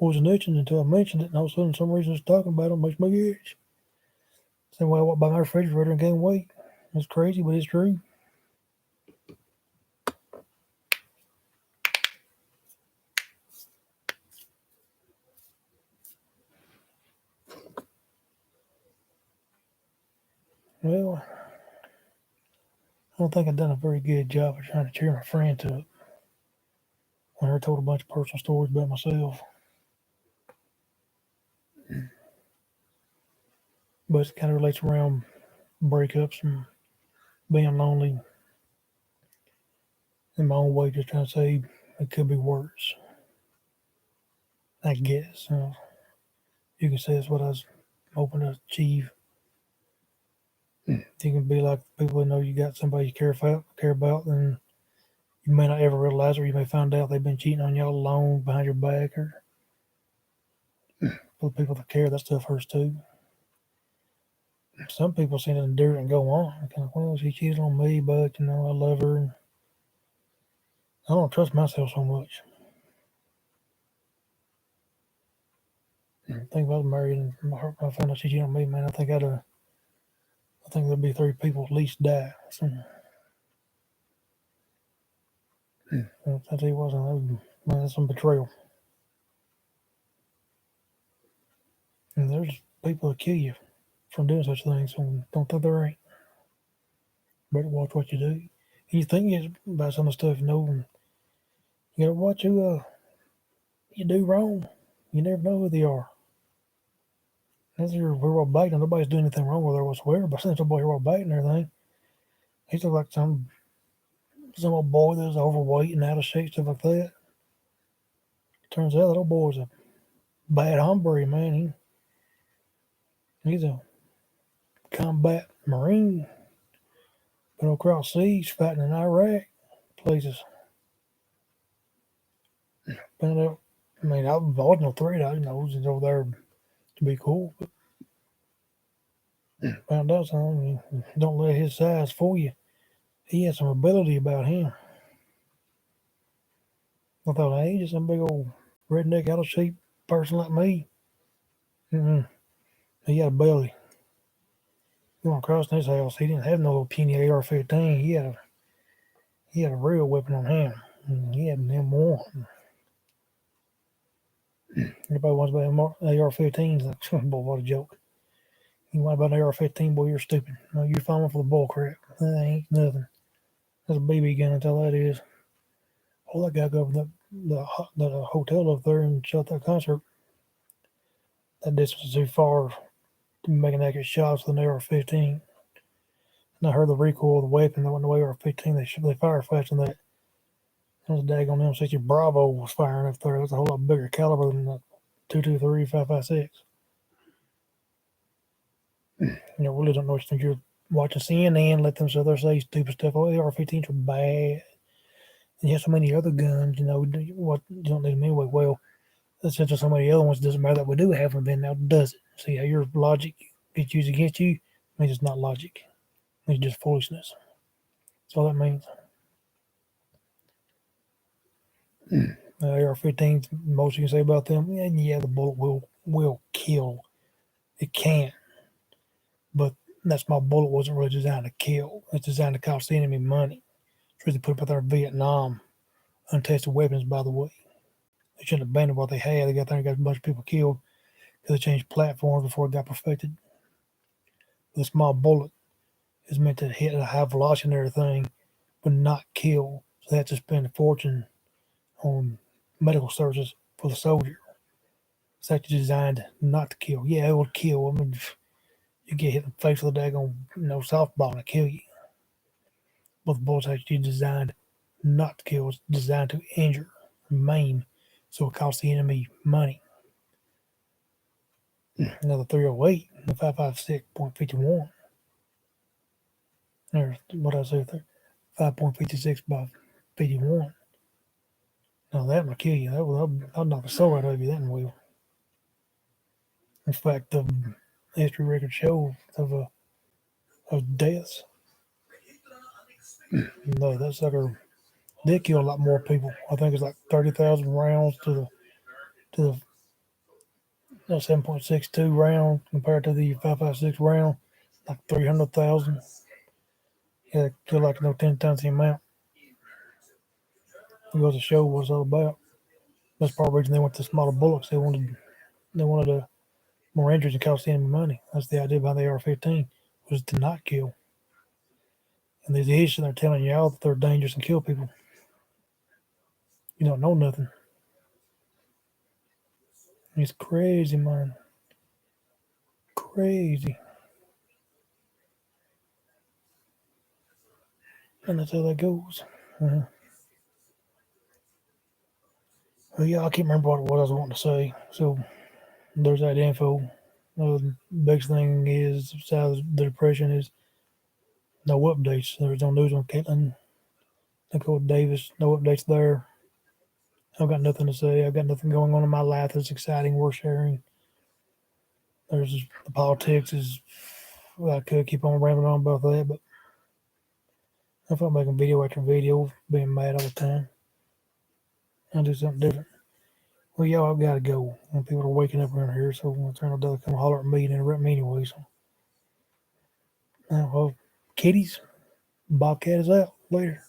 A: Wasn't itching until I mentioned it, and all of a sudden, some reason just talking about it makes me itch. Same way I walked by my refrigerator and gained weight. It's crazy, but it's true. Well, I don't think I've done a very good job of trying to cheer my friends up when I told a bunch of personal stories about myself. But it kind of relates around breakups and being lonely in my own way, just trying to say it could be worse. I guess. You can say that's what I was hoping to achieve. You can be like people who know you got somebody you care about, and you may not ever realize it, or you may find out they've been cheating on y'all alone behind your back, or for the people that care, that stuff hurts too. Some people seem to endure it and go on. Kind of, well, she cheated on me, but I love her. And I don't trust myself so much. Think about married and I found out she cheated on me, man. I think there'd be 3 people at least die. So, I tell you what, man, that's some betrayal. And there's people that kill you from doing such things. So don't think there ain't. Better watch what you do. You think about some of the stuff and you gotta watch who you do wrong. You never know who they are. As we're all biting, nobody's doing anything wrong with her whatsoever. But since somebody we're all biting and everything, he's look like some old boy that's overweight and out of shape, stuff like that. Turns out that old boy's a bad hombre, man. He's a combat marine, been across seas fighting in Iraq, places. Found out, I mean, I was no threat. I he's over there to be cool, but found out something. Don't let his size fool you. He had some ability about him. I thought, hey, just some big old redneck out of shape person like me. Mm-mm. He had a belly. Going across his house, he didn't have no little puny AR-15. He had a real weapon on him. He had an M1. Everybody wants about AR-15s. Like, boy, what a joke. You want about an AR-15, boy, you're stupid. No, you're falling for the bull crap. That ain't nothing. That's a BB gun, that's all that is. Well, that guy go over the hotel up there and shot that concert. That distance was too far to be making accurate shots with an AR-15. And I heard the recoil of the weapon that went away AR-15. They fire faster than that. That was a daggone M60 Bravo was firing up there. It was a whole lot bigger caliber than the 223 5.56. Really don't know what you think. You're watching CNN, let them sit there say stupid stuff. Oh, AR-15s are bad. And you have so many other guns, what you don't need them anyway. Well, since there's so many other ones, it doesn't matter that we do have them, then now does it? See how your logic gets used against you? Means it's not logic. It means just foolishness. That's all that means. AR-15s, most you can say about them, and yeah, the bullet will kill. It can, but that small bullet wasn't really designed to kill. It's designed to cost the enemy money. It's really put up there in Vietnam. Untested weapons, by the way. They shouldn't have abandoned what they had. They got there and got a bunch of people killed because they changed platforms before it got perfected. The small bullet is meant to hit at a high velocity and everything, but not kill. So they have to spend a fortune on medical services for the soldier. It's actually designed not to kill. Yeah, it will kill. I mean, you get hit in the face with a daggone softball and it'll kill you. But the bullet's actually designed not to kill. It's designed to injure, maim, so it costs the enemy money. Another 308, the 5.56.51. There's what I say there, 5.56 by 51. Now that will kill you. I'll knock the soul right out of you. That will. In fact, the history records show of deaths. No, that sucker did kill a lot more people. I think it's like 30,000 rounds to the 7.62 round compared to the 5.56 round, like 300,000. Yeah, kill like 10 times the amount. It goes to show what it's all about. That's part of the reason they went to smaller bullets. They wanted more injuries and cost the enemy money. That's the idea behind the AR-15, was to not kill. And these idiots are telling you all that they're dangerous and kill people. You don't know nothing. It's crazy, man. Crazy. And that's how that goes. Well, yeah, I can't remember what I was wanting to say. So there's that info. The biggest thing is, besides the depression, is no updates. There's no news on Caitlin, Nicole Davis. No updates there. I've got nothing to say. I've got nothing going on in my life that's exciting, worth sharing. There's the politics is. Well, I could keep on rambling on about that, but I felt making video after video, being mad all the time. I'll do something different. Well, y'all, I've got to go. And people are waking up around here, so I'm going to turn the come holler at me and interrupt me anyway. So, well, kitties, Bobcat is out. Later.